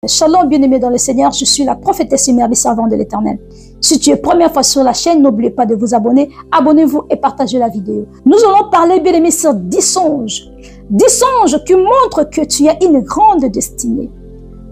Shalom, bien-aimés dans le Seigneur, je suis la prophétesse Merveille, servante de l'Éternel. Si tu es première fois sur la chaîne, n'oubliez pas de vous abonner. Abonnez-vous et partagez la vidéo. Nous allons parler, bien-aimés, sur 10 songes. 10 songes qui montrent que tu as une grande destinée.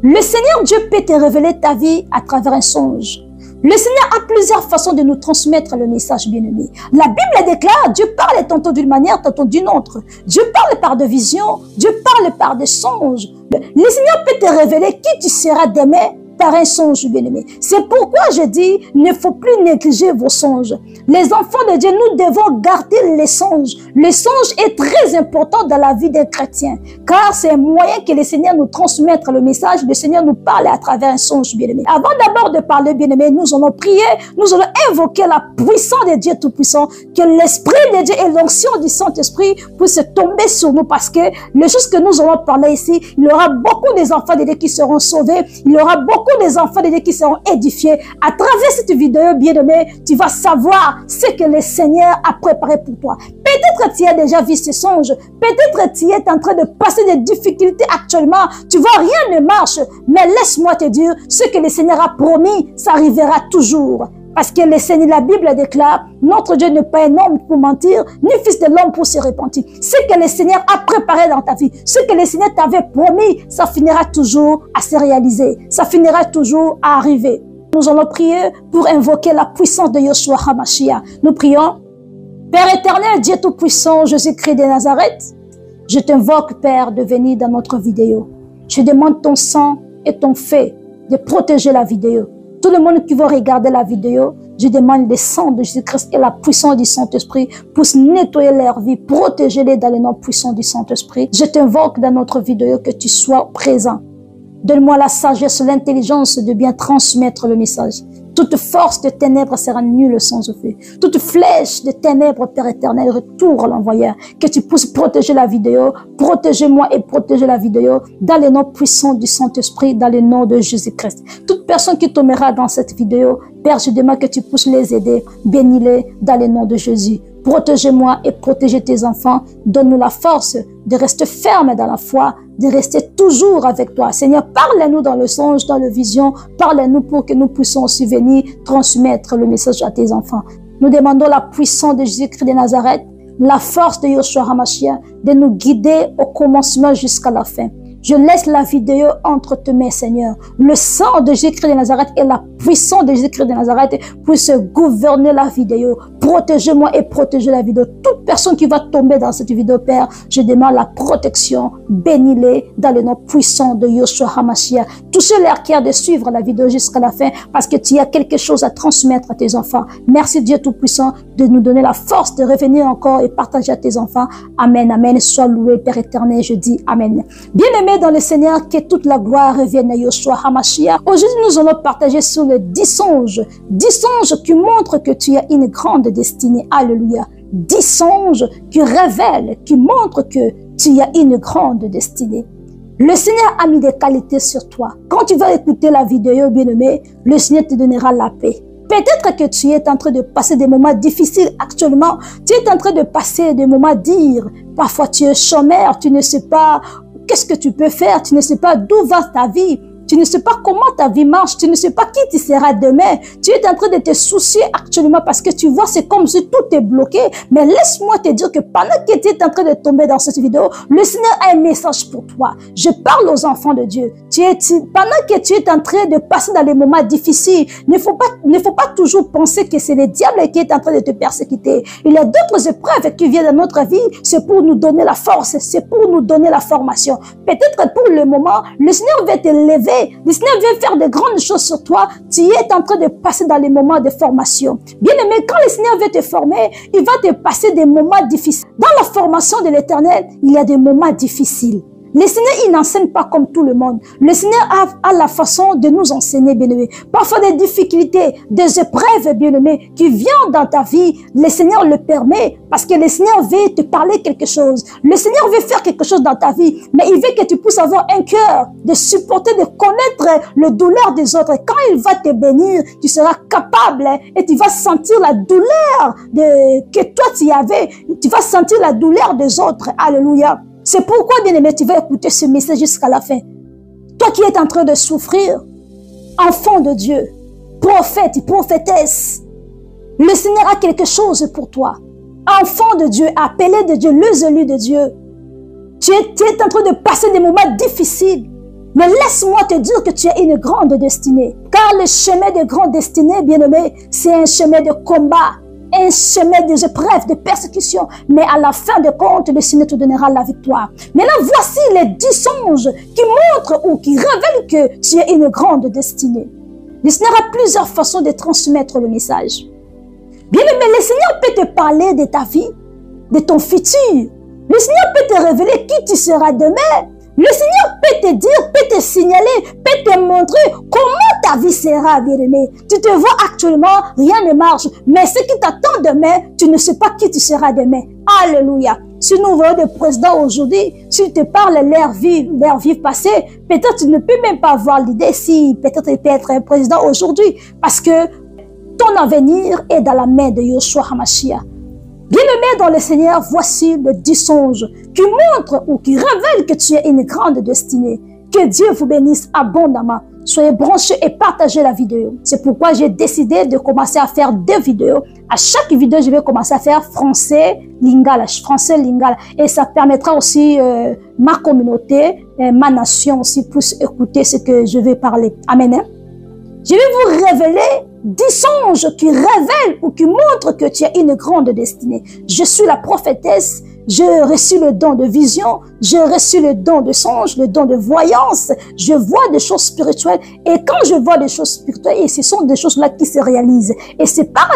Le Seigneur Dieu peut te révéler ta vie à travers un songe. Le Seigneur a plusieurs façons de nous transmettre le message, bien-aimé. La Bible déclare, Dieu parle tantôt d'une manière, tantôt d'une autre. Dieu parle par des visions, Dieu parle par des songes. Le Seigneur peut te révéler qui tu seras demain par un songe, bien-aimé. C'est pourquoi je dis, il ne faut plus négliger vos songes. Les enfants de Dieu, nous devons garder les songes. Le songe est très important dans la vie des chrétiens, car c'est un moyen que le Seigneur nous transmette le message. Le Seigneur nous parle à travers un songe, bien-aimé. Avant d'abord de parler, bien-aimé, nous allons prier, nous allons invoquer la puissance de Dieu Tout-Puissant, que l'Esprit de Dieu et l'onction du Saint-Esprit puissent tomber sur nous, parce que les choses que nous allons parler ici, il y aura beaucoup des enfants de Dieu qui seront sauvés, il y aura beaucoup des enfants de Dieu qui seront édifiés. À travers cette vidéo, bien-aimé, tu vas savoir ce que le Seigneur a préparé pour toi. Peut-être tu as déjà vu ces songes, peut-être tu es en train de passer des difficultés actuellement, tu vois rien ne marche, mais laisse-moi te dire, ce que le Seigneur a promis, ça arrivera toujours. Parce que le Seigneur, la Bible déclare, notre Dieu n'est pas un homme pour mentir, ni fils de l'homme pour se repentir. Ce que le Seigneur a préparé dans ta vie, ce que le Seigneur t'avait promis, ça finira toujours à se réaliser. Ça finira toujours à arriver. Nous allons prier pour invoquer la puissance de Yeshua HaMashiach. Nous prions. Père éternel, Dieu Tout-Puissant, Jésus-Christ de Nazareth, je t'invoque, Père, de venir dans notre vidéo. Je demande ton sang et ton feu de protéger la vidéo. Tout le monde qui va regarder la vidéo, je demande le sang de Jésus-Christ et la puissance du Saint-Esprit pour nettoyer leur vie, protéger-les dans le nom puissant du Saint-Esprit. Je t'invoque dans notre vidéo que tu sois présent. Donne-moi la sagesse, l'intelligence de bien transmettre le message. Toute force de ténèbres sera nulle sans effet. Toute flèche de ténèbres, Père éternel, retourne à l'envoyeur. Que tu puisses protéger la vidéo, protégez-moi et protégez la vidéo dans le nom puissant du Saint-Esprit, dans le nom de Jésus-Christ. Toute personne qui tombera dans cette vidéo, Père, je demande que tu puisses les aider, bénis-les dans le nom de Jésus. Protégez-moi et protégez tes enfants. Donne-nous la force de rester ferme dans la foi, de rester toujours avec toi. Seigneur, parle-nous dans le songe, dans la vision. Parle-nous pour que nous puissions aussi venir transmettre le message à tes enfants. Nous demandons la puissance de Jésus-Christ de Nazareth, la force de Yeshua HaMashiach, de nous guider au commencement jusqu'à la fin. Je laisse la vidéo entre tes mains, Seigneur. Le sang de Jésus-Christ de Nazareth et la puissance de Jésus-Christ de Nazareth puissent gouverner la vidéo. Protégez-moi et protégez la vidéo. Toute personne qui va tomber dans cette vidéo, Père, je demande la protection. Bénis-les dans le nom puissant de Yeshua HaMashiach. Touchez leur cœur de suivre la vidéo jusqu'à la fin, parce que tu as quelque chose à transmettre à tes enfants. Merci Dieu Tout-Puissant de nous donner la force de revenir encore et partager à tes enfants. Amen, amen. Sois loué, Père éternel. Je dis amen. Bien-aimés dans le Seigneur, que toute la gloire revienne à Yeshua HaMashiach. Aujourd'hui, nous allons partager sur les 10 songes. 10 songes qui montrent que tu as une grande destinée. Alléluia. 10 songes qui révèlent, qui montrent que tu as une grande destinée. Le Seigneur a mis des qualités sur toi. Quand tu vas écouter la vidéo, bien-aimé, le Seigneur te donnera la paix. Peut-être que tu es en train de passer des moments difficiles actuellement. Tu es en train de passer des moments durs. Parfois, tu es chômeur, tu ne sais pas qu'est-ce que tu peux faire, tu ne sais pas d'où va ta vie. Tu ne sais pas comment ta vie marche, tu ne sais pas qui tu seras demain. Tu es en train de te soucier actuellement parce que tu vois, c'est comme si tout est bloqué. Mais laisse-moi te dire que pendant que tu es en train de tomber dans cette vidéo, le Seigneur a un message pour toi. Je parle aux enfants de Dieu. Pendant que tu es en train de passer dans les moments difficiles, ne faut pas toujours penser que c'est le diable qui est en train de te persécuter. Il y a d'autres épreuves qui viennent dans notre vie. C'est pour nous donner la force, c'est pour nous donner la formation. Peut-être pour le moment, le Seigneur va te lever. Le Seigneur veut faire de grandes choses sur toi. Tu es en train de passer dans les moments de formation. Bien aimé, quand le Seigneur veut te former, il va te passer des moments difficiles. Dans la formation de l'Éternel, il y a des moments difficiles. Le Seigneur, il n'enseigne pas comme tout le monde. Le Seigneur a la façon de nous enseigner, bien-aimés. Parfois des difficultés, des épreuves, bien-aimés, qui viennent dans ta vie, le Seigneur le permet parce que le Seigneur veut te parler quelque chose. Le Seigneur veut faire quelque chose dans ta vie, mais il veut que tu puisses avoir un cœur de supporter, de connaître le douleur des autres. Quand il va te bénir, tu seras capable et tu vas sentir la douleur que toi tu avais. Tu vas sentir la douleur des autres. Alléluia. C'est pourquoi, bien-aimé, tu vas écouter ce message jusqu'à la fin. Toi qui es en train de souffrir, enfant de Dieu, prophète et prophétesse, le Seigneur a quelque chose pour toi. Enfant de Dieu, appelé de Dieu, les élus de Dieu. Tu es en train de passer des moments difficiles. Mais laisse-moi te dire que tu as une grande destinée. Car le chemin de grande destinée, bien-aimé, c'est un chemin de combat, un chemin des épreuves, de persécutions. Mais à la fin de compte, le Seigneur te donnera la victoire. Maintenant, voici les 10 songes qui montrent ou qui révèlent que tu as une grande destinée. Le Seigneur a plusieurs façons de transmettre le message. Bien-aimé, le Seigneur peut te parler de ta vie, de ton futur. Le Seigneur peut te révéler qui tu seras demain. Le Seigneur peut te dire, peut te signaler, peut te montrer comment ta vie sera, bien-aimé. Tu te vois actuellement, rien ne marche. Mais ce qui t'attend demain, tu ne sais pas qui tu seras demain. Alléluia. Si nous voyons des présidents aujourd'hui, s'ils te parlent leur vie passée, peut-être tu ne peux même pas avoir l'idée si peut-être il peut être un président aujourd'hui. Parce que ton avenir est dans la main de Yeshua HaMashiach. Bien-aimé dans le Seigneur, voici les 10 songes qui montrent ou qui révèlent que tu as une grande destinée. Que Dieu vous bénisse abondamment. Soyez branchés et partagez la vidéo. C'est pourquoi j'ai décidé de commencer à faire 2 vidéos. À chaque vidéo, je vais commencer à faire français, lingala, français, lingala. Et ça permettra aussi ma communauté, ma nation aussi, plus écouter ce que je vais parler. Amen. Je vais vous révéler 10 songes qui révèlent ou qui montrent que tu as une grande destinée. Je suis la prophétesse, j'ai reçu le don de vision, j'ai reçu le don de songe, le don de voyance. Je vois des choses spirituelles et quand je vois des choses spirituelles, et ce sont des choses-là qui se réalisent. Et c'est par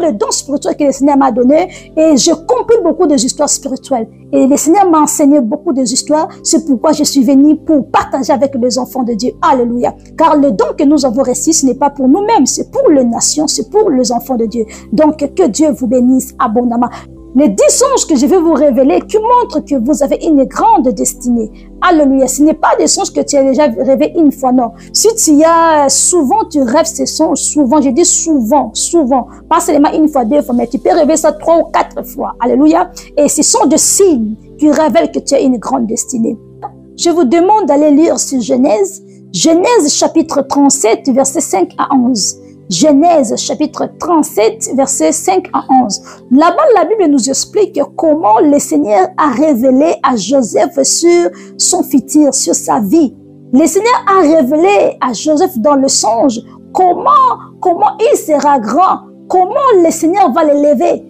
le don spirituel que le Seigneur m'a donné et j'ai compris beaucoup des histoires spirituelles. Et le Seigneur m'a enseigné beaucoup des histoires. C'est pourquoi je suis venu pour partager avec les enfants de Dieu. Alléluia. Car le don que nous avons reçu, ce n'est pas pour nous-mêmes, c'est pour les nations, c'est pour les enfants de Dieu. Donc, que Dieu vous bénisse abondamment. Les 10 songes que je vais vous révéler qui montrent que vous avez une grande destinée. Alléluia. Ce n'est pas des songes que tu as déjà rêvé une fois, non. Si tu as souvent, tu rêves ces songes, souvent, je dis souvent, pas seulement une fois, 2 fois, mais tu peux rêver ça 3 ou 4 fois. Alléluia. Et ce sont des signes qui révèlent que tu as une grande destinée. Je vous demande d'aller lire sur Genèse, Genèse chapitre 37, versets 5 à 11. Genèse chapitre 37, versets 5 à 11. Là-bas, la Bible nous explique comment le Seigneur a révélé à Joseph sur son futur, sur sa vie. Le Seigneur a révélé à Joseph dans le songe comment il sera grand, comment le Seigneur va l'élever,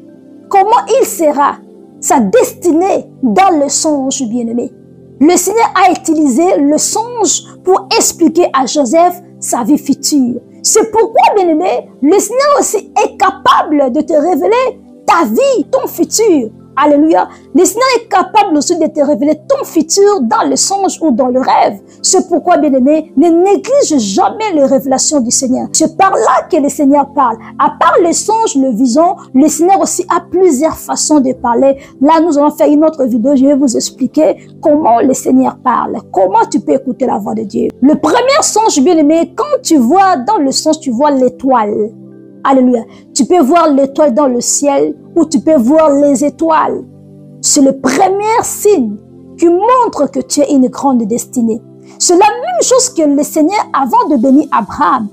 comment il sera, sa destinée dans le songe, bien-aimé. Le Seigneur a utilisé le songe pour expliquer à Joseph sa vie future. C'est pourquoi, bien-aimé, le Seigneur aussi est capable de te révéler ta vie, ton futur. Alléluia. Le Seigneur est capable aussi de te révéler ton futur dans le songe ou dans le rêve. C'est pourquoi, bien-aimé, ne néglige jamais les révélations du Seigneur. C'est par là que le Seigneur parle. À part le songe, le vision, le Seigneur aussi a plusieurs façons de parler. Là, nous allons faire une autre vidéo. Je vais vous expliquer comment le Seigneur parle. Comment tu peux écouter la voix de Dieu. Le premier songe, bien-aimé, quand tu vois dans le songe, tu vois l'étoile. Alléluia. Tu peux voir l'étoile dans le ciel ou tu peux voir les étoiles. C'est le premier signe qui montre que tu as une grande destinée. C'est la même chose que le Seigneur avant de bénir Abraham.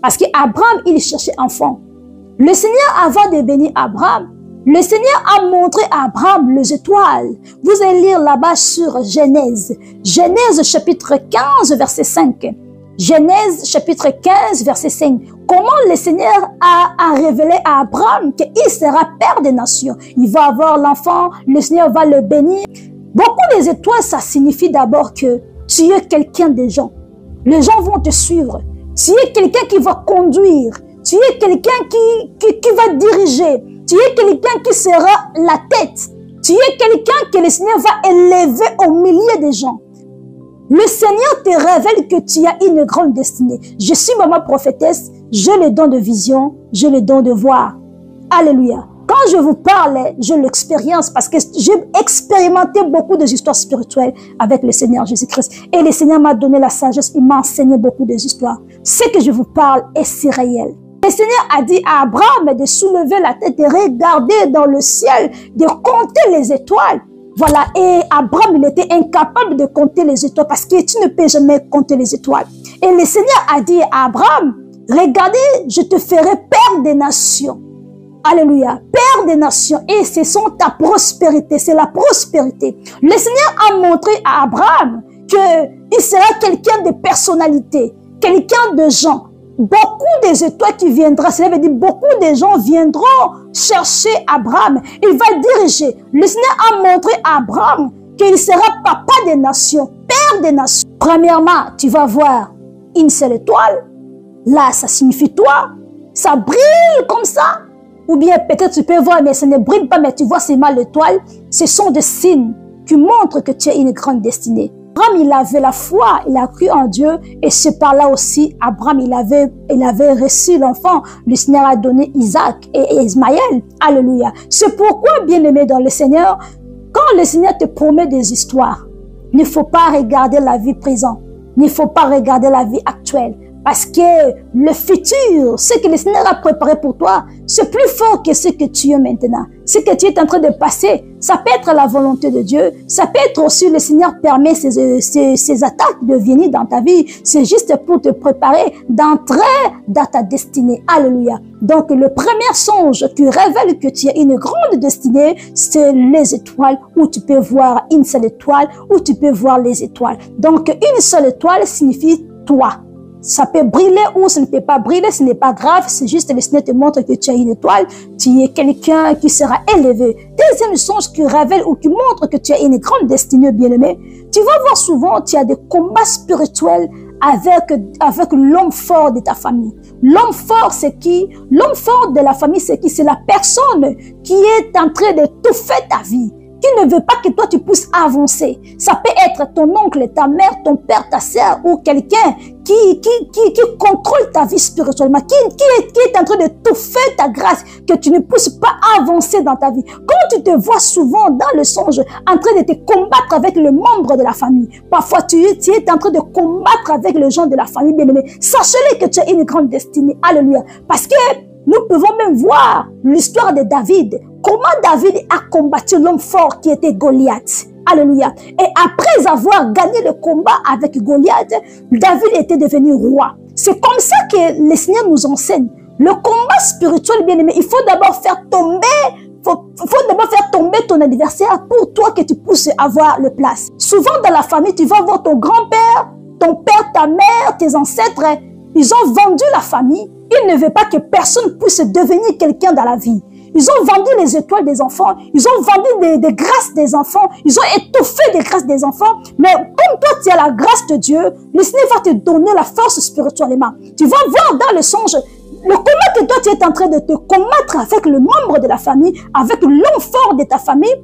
Parce qu'Abraham, il cherchait enfant. Le Seigneur avant de bénir Abraham, le Seigneur a montré à Abraham les étoiles. Vous allez lire là-bas sur Genèse. Genèse chapitre 15, verset 5. Genèse chapitre 15, verset 5. Comment le Seigneur a révélé à Abraham qu'il sera père des nations. Il va avoir l'enfant, le Seigneur va le bénir. Beaucoup des étoiles, ça signifie d'abord que tu es quelqu'un des gens. Les gens vont te suivre. Tu es quelqu'un qui va conduire. Tu es quelqu'un qui va diriger. Tu es quelqu'un qui sera la tête. Tu es quelqu'un que le Seigneur va élever au milieu des gens. Le Seigneur te révèle que tu as une grande destinée. Je suis maman prophétesse, j'ai le don de vision, j'ai le don de voir. Alléluia. Quand je vous parle, je l'expérience parce que j'ai expérimenté beaucoup de histoires spirituelles avec le Seigneur Jésus-Christ. Et le Seigneur m'a donné la sagesse, il m'a enseigné beaucoup de histoires. Ce que je vous parle est si réel. Le Seigneur a dit à Abraham de soulever la tête, de regarder dans le ciel, de compter les étoiles. Voilà, et Abraham, il était incapable de compter les étoiles parce que tu ne peux jamais compter les étoiles. Et le Seigneur a dit à Abraham, regardez, je te ferai père des nations. Alléluia, père des nations. Et ce sont ta prospérité, c'est la prospérité. Le Seigneur a montré à Abraham qu'il sera quelqu'un de personnalité, quelqu'un de gens. Beaucoup des étoiles qui viendront, cela veut dire beaucoup de gens viendront chercher Abraham. Il va diriger. Le Seigneur a montré à Abraham qu'il sera papa des nations, père des nations. Premièrement, tu vas voir une seule étoile. Là, ça signifie toi. Ça brille comme ça. Ou bien peut-être tu peux voir, mais ça ne brille pas, mais tu vois seulement l'étoile. Ce sont des signes qui montrent que tu as une grande destinée. Abraham, il avait la foi, il a cru en Dieu, et c'est par là aussi, Abraham, il avait reçu l'enfant. Le Seigneur a donné Isaac et Ismaël. Alléluia. C'est pourquoi, bien-aimé dans le Seigneur, quand le Seigneur te promet des histoires, il ne faut pas regarder la vie présente, il ne faut pas regarder la vie actuelle. Parce que le futur, ce que le Seigneur a préparé pour toi, c'est plus fort que ce que tu es maintenant. Ce que tu es en train de passer, ça peut être la volonté de Dieu. Ça peut être aussi le Seigneur permet ces attaques de venir dans ta vie. C'est juste pour te préparer d'entrer dans ta destinée. Alléluia. Donc le premier songe qui révèle que tu as une grande destinée, c'est les étoiles, où tu peux voir une seule étoile, où tu peux voir les étoiles. Donc une seule étoile signifie toi. Ça peut briller ou ça ne peut pas briller, ce n'est pas grave, c'est juste le Seigneur te montre que tu as une étoile, tu es quelqu'un qui sera élevé. Deuxième songe qui révèle ou qui montre que tu as une grande destinée, bien-aimé, tu vas voir souvent, tu as des combats spirituels avec l'homme fort de ta famille. L'homme fort, c'est qui? L'homme fort de la famille, c'est qui? C'est la personne qui est en train de tout faire ta vie, qui ne veut pas que toi tu puisses avancer. Ça peut être ton oncle, ta mère, ton père, ta sœur ou quelqu'un qui contrôle ta vie spirituellement, qui est en train de tout faire ta grâce, que tu ne puisses pas avancer dans ta vie. Quand tu te vois souvent dans le songe en train de te combattre avec le membre de la famille, parfois tu es en train de combattre avec les gens de la famille, bien-aimé, sachez-le que tu as une grande destinée. Alléluia. Parce que nous pouvons même voir l'histoire de David. Comment David a combattu l'homme fort qui était Goliath. Alléluia. Et après avoir gagné le combat avec Goliath, David était devenu roi. C'est comme ça que le Seigneur nous enseigne. Le combat spirituel, bien aimé, il faut d'abord faire tomber ton adversaire pour toi que tu puisses avoir le place. Souvent dans la famille, tu vas voir ton grand-père, ton père, ta mère, tes ancêtres, ils ont vendu la famille. Ils ne veulent pas que personne puisse devenir quelqu'un dans la vie. Ils ont vendu les étoiles des enfants. Ils ont vendu des grâces des enfants. Ils ont étouffé des grâces des enfants. Mais comme toi, tu as la grâce de Dieu, le Seigneur va te donner la force spirituellement. Tu vas voir dans le songe, le combat que toi, tu es en train de te combattre avec le membre de la famille, avec l'homme fort de ta famille.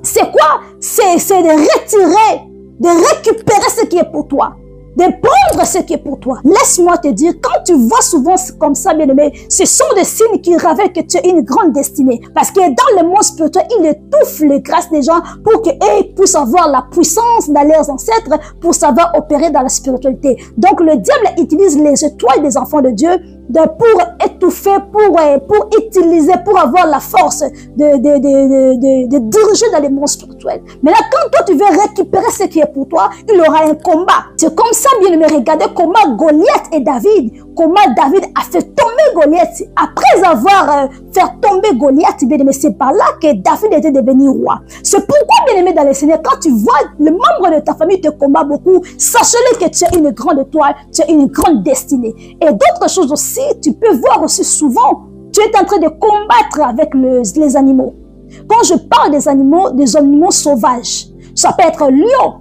C'est quoi? C'est de retirer, de récupérer ce qui est pour toi. De prendre ce qui est pour toi. Laisse-moi te dire, quand tu vois souvent comme ça, bien-aimé, ce sont des signes qui révèlent que tu as une grande destinée. Parce que dans le monde spirituel, il étouffe les grâces des gens pour qu'ils puissent avoir la puissance dans leurs ancêtres pour savoir opérer dans la spiritualité. Donc le diable utilise les étoiles des enfants de Dieu pour étouffer, pour utiliser, pour avoir la force de diriger dans les mondes spirituels. Mais là, quand toi tu veux récupérer ce qui est pour toi, il y aura un combat. C'est comme ça, bien aimé, regardez comment Goliath et David, comment David a fait tomber Goliath. Après avoir fait tomber Goliath, bien aimé, c'est par là que David était devenu roi. C'est pourquoi, bien aimé, dans le Seigneur, quand tu vois le membre de ta famille te combat beaucoup, sache-le que tu as une grande étoile, tu as une grande destinée. Et d'autres choses aussi, tu peux voir aussi souvent, tu es en train de combattre avec les animaux. Quand je parle des animaux sauvages, ça peut être un lion.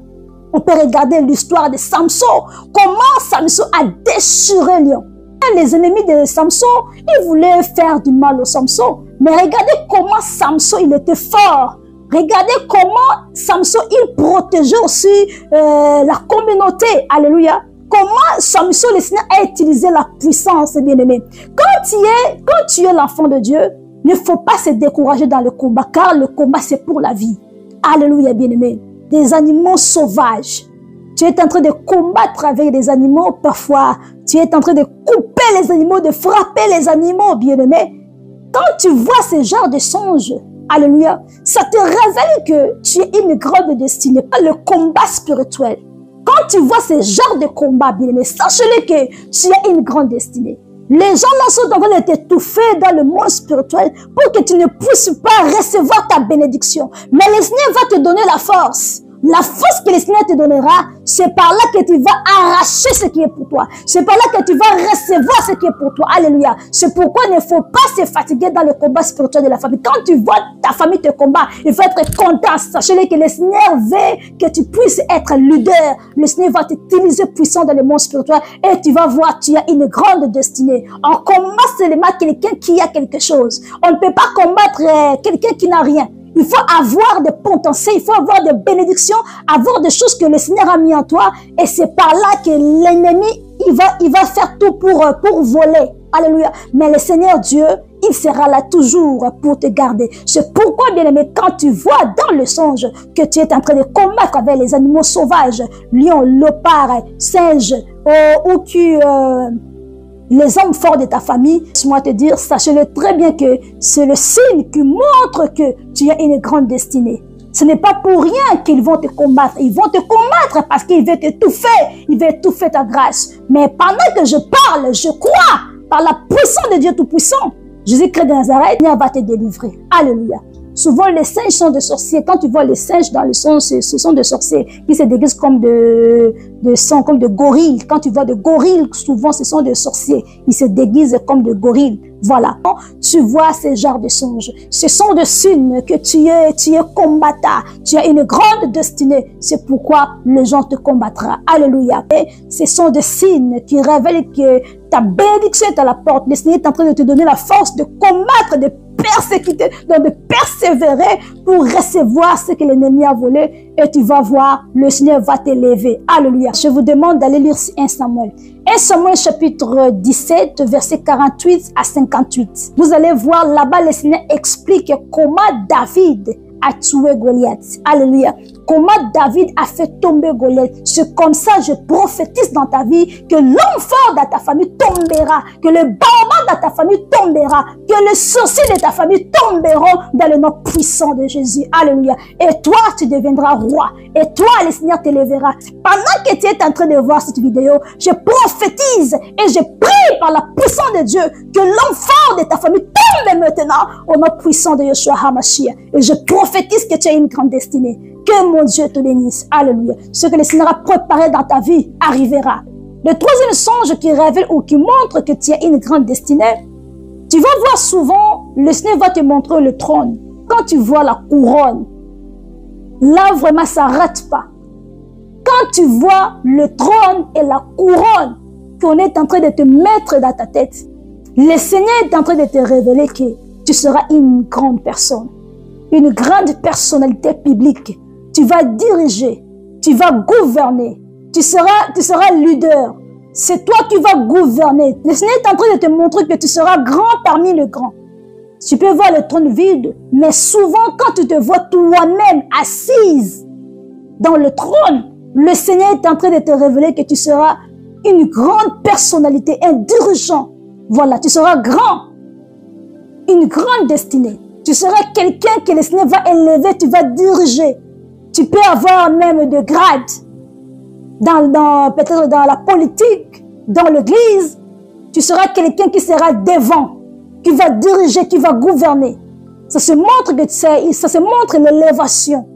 On peut regarder l'histoire de Samson. Comment Samson a déchiré le lion. Les ennemis de Samson, ils voulaient faire du mal au Samson. Mais regardez comment Samson, il était fort. Regardez comment Samson, il protégeait aussi la communauté. Alléluia. Comment Samson, le Seigneur, a utilisé la puissance, bien-aimé. Quand tu es l'enfant de Dieu, il ne faut pas se décourager dans le combat, car le combat, c'est pour la vie. Alléluia, bien-aimé. Des animaux sauvages. Tu es en train de combattre avec des animaux, parfois. Tu es en train de couper les animaux, de frapper les animaux, bien-aimé. Quand tu vois ce genre de songe, Alléluia. Ça te révèle que tu es une grande destinée, pas le combat spirituel. Quand tu vois ce genre de combat, bien-aimé, sache-le que tu as une grande destinée. Les gens là sont en train de t'étouffer dans le monde spirituel pour que tu ne puisses pas recevoir ta bénédiction. Mais le Seigneur va te donner la force. La force que le Seigneur te donnera, c'est par là que tu vas arracher ce qui est pour toi. C'est par là que tu vas recevoir ce qui est pour toi. Alléluia. C'est pourquoi il ne faut pas se fatiguer dans le combat spirituel de la famille. Quand tu vois ta famille te combattre, il faut être content. Sachez-le que le Seigneur veut que tu puisses être leader. Le Seigneur va t'utiliser puissant dans le monde spirituel et tu vas voir, tu as une grande destinée. On combat seulement quelqu'un qui a quelque chose. On ne peut pas combattre quelqu'un qui n'a rien. Il faut avoir des potentiels, il faut avoir des bénédictions, avoir des choses que le Seigneur a mis en toi. Et c'est par là que l'ennemi, il va faire tout pour voler. Alléluia. Mais le Seigneur Dieu, il sera là toujours pour te garder. C'est pourquoi, bien-aimé, quand tu vois dans le songe que tu es en train de combattre avec les animaux sauvages, lions, léopards, singes, ou les hommes forts de ta famille, laisse-moi te dire, sache-le très bien que c'est le signe qui montre que tu as une grande destinée. Ce n'est pas pour rien qu'ils vont te combattre. Ils vont te combattre parce qu'ils veulent t'étouffer. Ils veulent étouffer ta grâce. Mais pendant que je parle, je crois par la puissance de Dieu Tout-Puissant. Jésus-Christ de Nazareth, il va te délivrer. Alléluia. Souvent, les singes sont des sorciers. Quand tu vois les singes dans le son, ce sont des sorciers qui se déguisent comme comme de gorilles. Quand tu vois des gorilles, souvent, ce sont des sorciers. Ils se déguisent comme des gorilles. Voilà. Tu vois ces genres de songes. Ce sont des signes que tu es combattant. Tu as une grande destinée. C'est pourquoi les gens te combattront. Alléluia. Et ce sont des signes qui révèlent que ta bénédiction est à la porte. Le Seigneur est en train de te donner la force de combattre, de persécuter, donc de persévérer pour recevoir ce que l'ennemi a volé. Et tu vas voir, le Seigneur va t'élever. Alléluia. Je vous demande d'aller lire 1 Samuel. 1 Samuel chapitre 17, verset 48 à 58. Vous allez voir là-bas, le Seigneur explique comment David a tué Goliath. Alléluia. Comment David a fait tomber Goliath. C'est comme ça, je prophétise dans ta vie que l'homme fort de ta famille tombera, que le barman de ta famille tombera, que les sorciers de ta famille tomberont dans le nom puissant de Jésus. Alléluia. Et toi, tu deviendras roi. Et toi, le Seigneur t'élèvera. Pendant que tu es en train de voir cette vidéo, je prophétise et je prie par la puissance de Dieu que l'homme fort de ta famille tombe maintenant au nom puissant de Yeshua HaMashiach. Et je prophétise que tu as une grande destinée. Que mon Dieu te bénisse. Alléluia. Ce que le Seigneur a préparé dans ta vie arrivera. Le troisième songe qui révèle ou qui montre que tu as une grande destinée, tu vas voir souvent, le Seigneur va te montrer le trône. Quand tu vois la couronne, là vraiment ça ne rate pas. Quand tu vois le trône et la couronne qu'on est en train de te mettre dans ta tête, le Seigneur est en train de te révéler que tu seras une grande personne, une grande personnalité biblique. Tu vas diriger, tu vas gouverner, tu seras leader. C'est toi qui vas gouverner. Le Seigneur est en train de te montrer que tu seras grand parmi les grands. Tu peux voir le trône vide, mais souvent quand tu te vois toi-même assise dans le trône, le Seigneur est en train de te révéler que tu seras une grande personnalité, un dirigeant. Voilà, tu seras grand, une grande destinée. Tu seras quelqu'un que le Seigneur va élever, tu vas diriger. Tu peux avoir même de grades peut-être dans la politique, dans l'église. Tu seras quelqu'un qui sera devant, qui va diriger, qui va gouverner. Ça se montre que ça se montre l'élévation.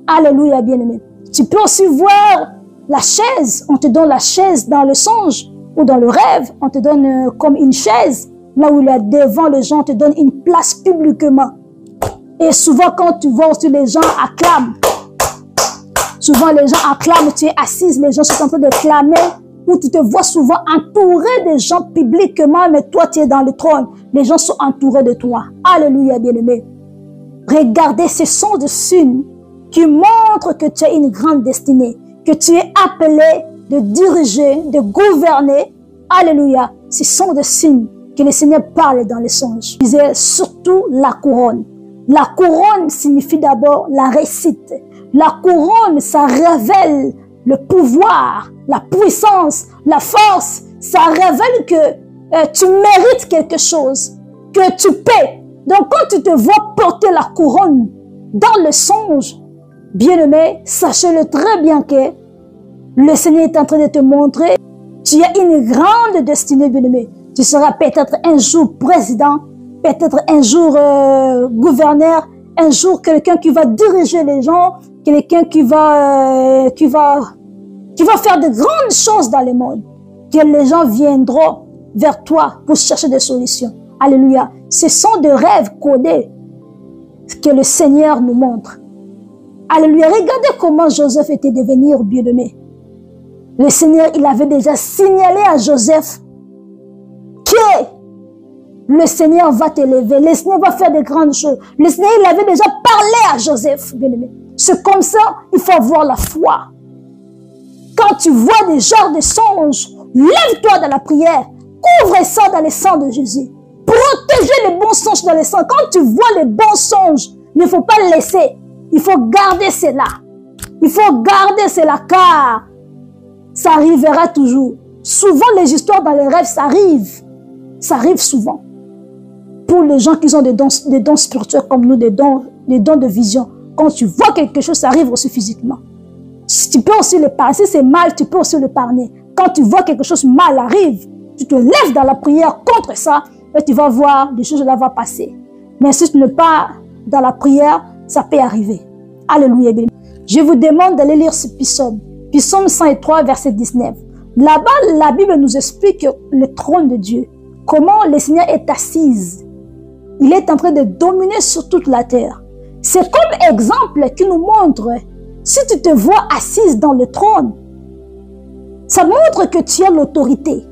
Alléluia, bien-aimé. Tu peux aussi voir la chaise. On te donne la chaise dans le songe ou dans le rêve. On te donne comme une chaise. Là où il est devant les gens, on te donne une place publiquement. Et souvent, quand tu vois aussi les gens acclament, souvent les gens acclament, tu es assise, les gens sont en train de clamer, ou tu te vois souvent entouré des gens publiquement, mais toi tu es dans le trône. Les gens sont entourés de toi. Alléluia, bien-aimé. Regardez, ce sont des signes qui montrent que tu as une grande destinée, que tu es appelé de diriger, de gouverner. Alléluia. Ce sont des signes que le Seigneur parle dans les songes. Il disait surtout la couronne. La couronne signifie d'abord la réussite. La couronne, ça révèle le pouvoir, la puissance, la force. Ça révèle que tu mérites quelque chose, que tu peux. Donc quand tu te vois porter la couronne dans le songe, bien-aimé, sachez-le très bien que le Seigneur est en train de te montrer, tu as une grande destinée, bien-aimé. Tu seras peut-être un jour président, peut-être un jour gouverneur, un jour quelqu'un qui va diriger les gens, quelqu'un qui va faire de grandes choses dans le monde. Que les gens viendront vers toi pour chercher des solutions. Alléluia. Ce sont des rêves codés que le Seigneur nous montre. Alléluia. Regardez comment Joseph était devenu bien-aimé. Le Seigneur, il avait déjà signalé à Joseph que le Seigneur va t'élever, le Seigneur va faire de grandes choses. Le Seigneur, il avait déjà parlé à Joseph, bien-aimé. C'est comme ça, il faut avoir la foi. Quand tu vois des genres de songes, lève-toi dans la prière, couvre ça dans le sang de Jésus. Protégez les bons songes dans le sang. Quand tu vois les bons songes, il ne faut pas le laisser. Il faut garder cela. Il faut garder cela car ça arrivera toujours. Souvent, les histoires dans les rêves, ça arrive. Ça arrive souvent. Pour les gens qui ont des dons spirituels comme nous, des dons de vision, quand tu vois quelque chose, ça arrive aussi physiquement. Si tu peux aussi le parler. Si c'est mal, tu peux aussi le parler. Quand tu vois quelque chose mal arrive, tu te lèves dans la prière contre ça et tu vas voir des choses là vont passer. Mais si tu n'es pas dans la prière, ça peut arriver. Alléluia. Je vous demande d'aller lire ce psaume. Psaume 103, verset 19. Là-bas, la Bible nous explique le trône de Dieu. Comment le Seigneur est assis. Il est en train de dominer sur toute la terre. C'est comme exemple qui nous montre, si tu te vois assise dans le trône, ça montre que tu as l'autorité.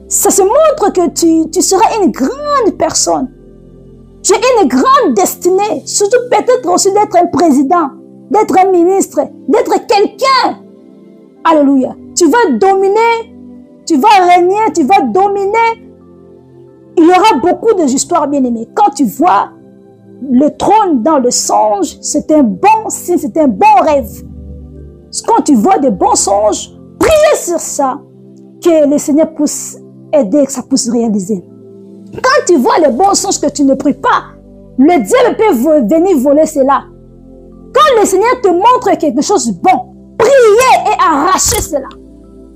Ça se montre que tu seras une grande personne. Tu as une grande destinée, surtout peut-être aussi d'être un président, d'être un ministre, d'être quelqu'un. Alléluia. Tu vas dominer, tu vas régner, tu vas dominer. Il y aura beaucoup d'histoires bien-aimées. Quand tu vois le trône dans le songe, c'est un bon signe, c'est un bon rêve. Quand tu vois de bons songes, priez sur ça, que le Seigneur puisse aider, que ça puisse réaliser. Quand tu vois les bons songes que tu ne pries pas, le diable peut venir voler cela. Quand le Seigneur te montre quelque chose de bon, priez et arrachez cela.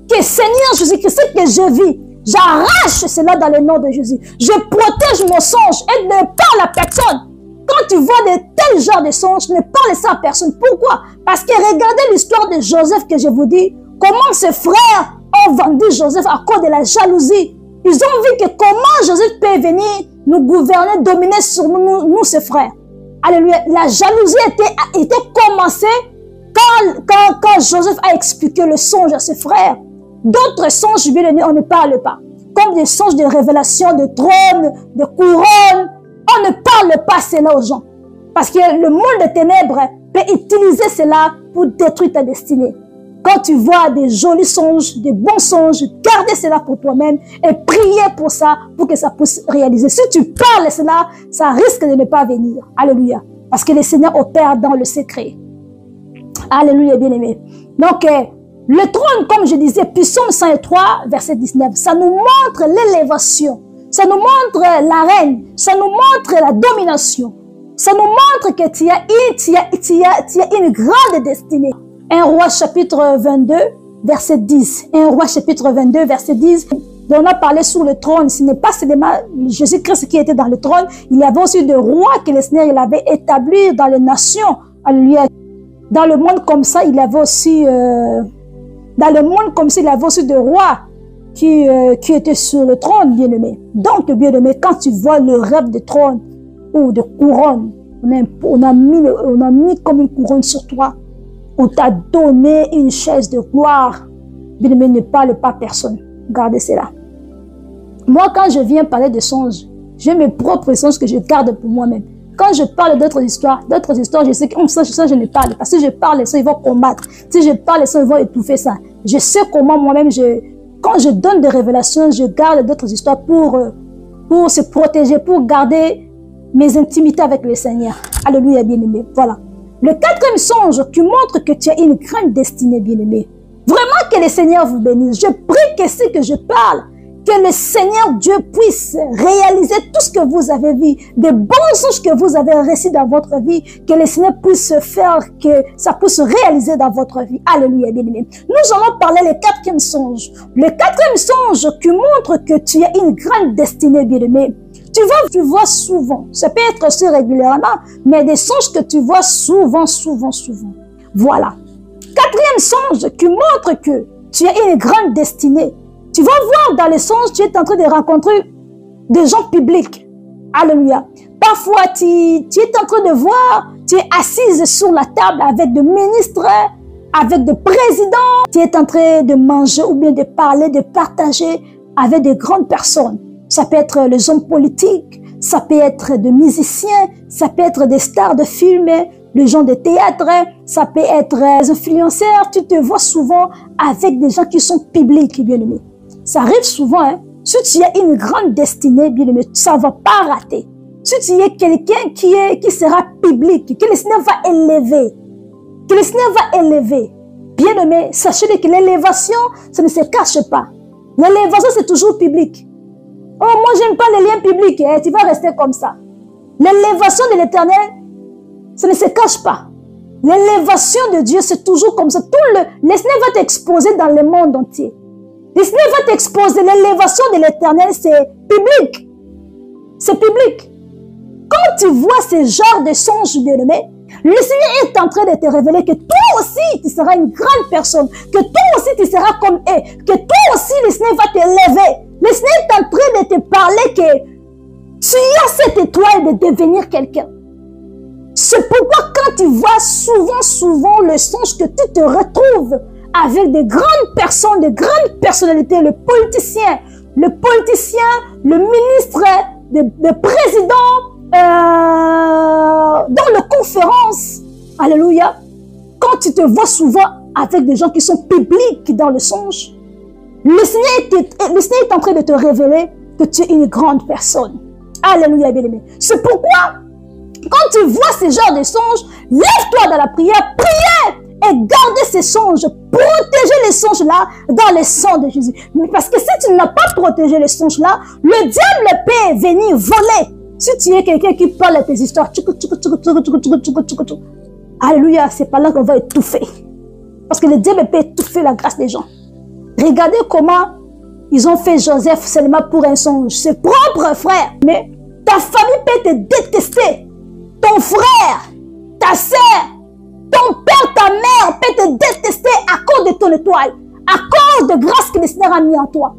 Que Seigneur Jésus-Christ, ce que je vis, j'arrache cela dans le nom de Jésus. Je protège mon songe et ne parle à personne. Quand tu vois de tels genres de songes, ne parle ça à personne. Pourquoi? Parce que regardez l'histoire de Joseph que je vous dis. Comment ses frères ont vendu Joseph à cause de la jalousie. Ils ont vu que comment Joseph peut venir nous gouverner, dominer sur nous ses frères. Alléluia. La jalousie était commencée quand Joseph a expliqué le songe à ses frères. D'autres songes, bien aimés, on ne parle pas. Comme des songes de révélation, de trône, de couronne. On ne parle pas cela aux gens. Parce que le monde des ténèbres peut utiliser cela pour détruire ta destinée. Quand tu vois des jolis songes, des bons songes, gardez cela pour toi-même et priez pour ça, pour que ça puisse réaliser. Si tu parles cela, ça risque de ne pas venir. Alléluia. Parce que le Seigneur opère dans le secret. Alléluia, bien-aimé. Donc, le trône, comme je disais, Psaume 103, verset 19, ça nous montre l'élévation. Ça nous montre la reine. Ça nous montre la domination. Ça nous montre que tu as une grande destinée. 1 Roi chapitre 22, verset 10. 1 Roi chapitre 22, verset 10. On a parlé sur le trône. Ce n'est pas seulement Jésus-Christ qui était dans le trône. Il y avait aussi des rois que le Seigneur il avait établis dans les nations. Alléluia. Dans le monde comme ça, il y avait aussi... dans le monde comme ça, il y avait aussi des rois qui étaient sur le trône, bien-aimé. Donc, bien-aimé, quand tu vois le rêve de trône ou de couronne, on a mis comme une couronne sur toi. On t'a donné une chaise de gloire. Bien-aimé, ne parle pas à personne. Gardez cela. Moi, quand je viens parler de songes, j'ai mes propres songes que je garde pour moi-même. Quand je parle d'autres histoires, je sais que ça, je ne parle pas. Si je parle, ça, ils vont combattre. Si je parle, ça, ils vont étouffer ça. Je sais comment moi-même, quand je donne des révélations, je garde d'autres histoires pour se protéger, pour garder mes intimités avec le Seigneur. Alléluia, bien-aimé. Voilà. Le quatrième songe qui montre que tu as une grande destinée, bien-aimé. Vraiment que le Seigneur vous bénisse. Je prie que ce que je parle, Que le Seigneur Dieu puisse réaliser tout ce que vous avez vu, des bons songes que vous avez reçus dans votre vie, que le Seigneur puisse faire que ça puisse se réaliser dans votre vie. Alléluia, bien-aimé. Nous allons parler le quatrième songe. Le quatrième songe qui montre que tu as une grande destinée, bien-aimé. Tu vois souvent, ça peut être aussi régulièrement, mais des songes que tu vois souvent. Voilà. Quatrième songe qui montre que tu as une grande destinée. Tu vas voir dans les songes, tu es en train de rencontrer des gens publics. Alléluia. Parfois, tu es en train de voir, tu es assise sur la table avec des ministres, avec des présidents. Tu es en train de manger ou bien de parler, de partager avec des grandes personnes. Ça peut être les hommes politiques, ça peut être des musiciens, ça peut être des stars de films, les gens de théâtre, ça peut être des influenceurs. Tu te vois souvent avec des gens qui sont publics, bien aimés. Ça arrive souvent, hein. Si tu as une grande destinée, bien aimé, ça ne va pas rater. Si tu es quelqu'un qui sera public, que le Seigneur va élever, bien aimé, sachez que l'élévation, ça ne se cache pas. L'élévation, c'est toujours public. Oh, moi, j'aime pas les liens publics, hein. Tu vas rester comme ça. L'élévation de l'Éternel, ça ne se cache pas. L'élévation de Dieu, c'est toujours comme ça. Le Seigneur va t'exposer dans le monde entier. Le Seigneur va t'exposer. L'élévation de l'Éternel, c'est public. C'est public. Quand tu vois ce genre de songes, bien-aimé, le Seigneur est en train de te révéler que toi aussi, tu seras une grande personne. Que toi aussi, tu seras comme eux. Que toi aussi, le Seigneur va t'élever. Le Seigneur est en train de te parler que tu as cette étoile de devenir quelqu'un. C'est pourquoi quand tu vois souvent le songe que tu te retrouves avec des grandes personnes, des grandes personnalités, le politicien, le ministre, le président, dans les conférences. Alléluia. Quand tu te vois souvent avec des gens qui sont publics dans le songe, le Seigneur est en train de te révéler que tu es une grande personne. Alléluia, bien-aimé. C'est pourquoi, quand tu vois ce genre de songes, lève-toi dans la prière, priez et gardez ces songes. Protégez les songes-là dans le sang de Jésus. Parce que si tu n'as pas protégé les songes-là, le diable peut venir voler. Si tu es quelqu'un qui parle de tes histoires, alléluia, c'est pas là qu'on va étouffer. Parce que le diable peut étouffer la grâce des gens. Regardez comment ils ont fait Joseph seulement pour un songe. Ses propres frères. Mais ta famille peut te détester. Ton frère, ta sœur, ton père, ta mère peut te détester à cause de ton étoile. À cause de grâce que le Seigneur a mis en toi.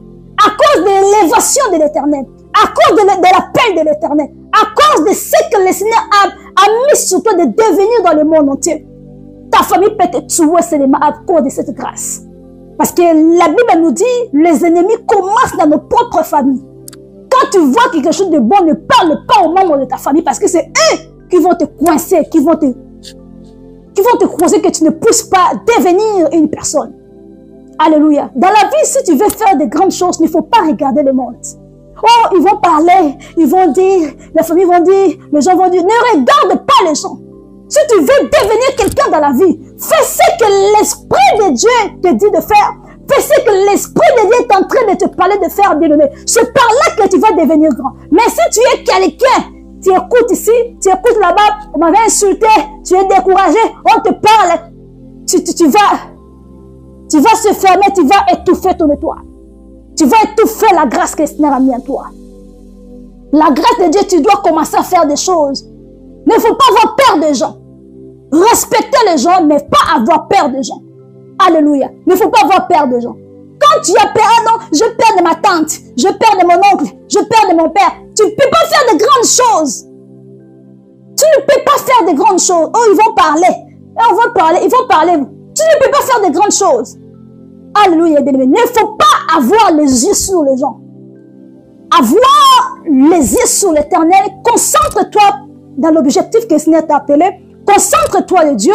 À cause de l'élévation de l'Éternel. À cause de l'appel de l'Éternel. À cause de ce que le Seigneur a mis sur toi de devenir dans le monde entier. Ta famille peut te tuer seulement à cause de cette grâce. Parce que la Bible nous dit, les ennemis commencent dans nos propres familles. Quand tu vois quelque chose de bon, ne parle pas aux membres de ta famille parce que c'est eux qui vont te coincer, qui vont te croiser que tu ne puisses pas devenir une personne. Alléluia. Dans la vie, si tu veux faire de grandes choses, il ne faut pas regarder le monde. Oh, ils vont parler, ils vont dire, la famille vont dire, les gens vont dire, ne regarde pas les gens. Si tu veux devenir quelqu'un dans la vie, fais ce que l'Esprit de Dieu te dit de faire. Fais ce que l'Esprit de Dieu est en train de te parler de faire, bien-aimé. C'est par là que tu vas devenir grand. Mais si tu es quelqu'un, tu écoutes ici, tu écoutes là-bas, on m'avait insulté, tu es découragé, on te parle, tu vas se fermer, tu vas étouffer ton étoile. Tu vas étouffer la grâce que le Seigneur a mis en toi. La grâce de Dieu, tu dois commencer à faire des choses. Il ne faut pas avoir peur des gens. Respecter les gens, mais pas avoir peur des gens. Alléluia. Il ne faut pas avoir peur des gens. Quand tu as peur, ah non, je peur de ma tante, je peur de mon oncle, je peur de mon père. Tu ne peux pas faire de grandes choses. Tu ne peux pas faire de grandes choses. Oh, ils vont parler. On va parler, ils vont parler. Tu ne peux pas faire de grandes choses. Alléluia, bien-aimé. Il ne faut pas avoir les yeux sur les gens. Avoir les yeux sur l'Éternel. Concentre-toi dans l'objectif que le Seigneur t'a appelé. Concentre-toi de Dieu.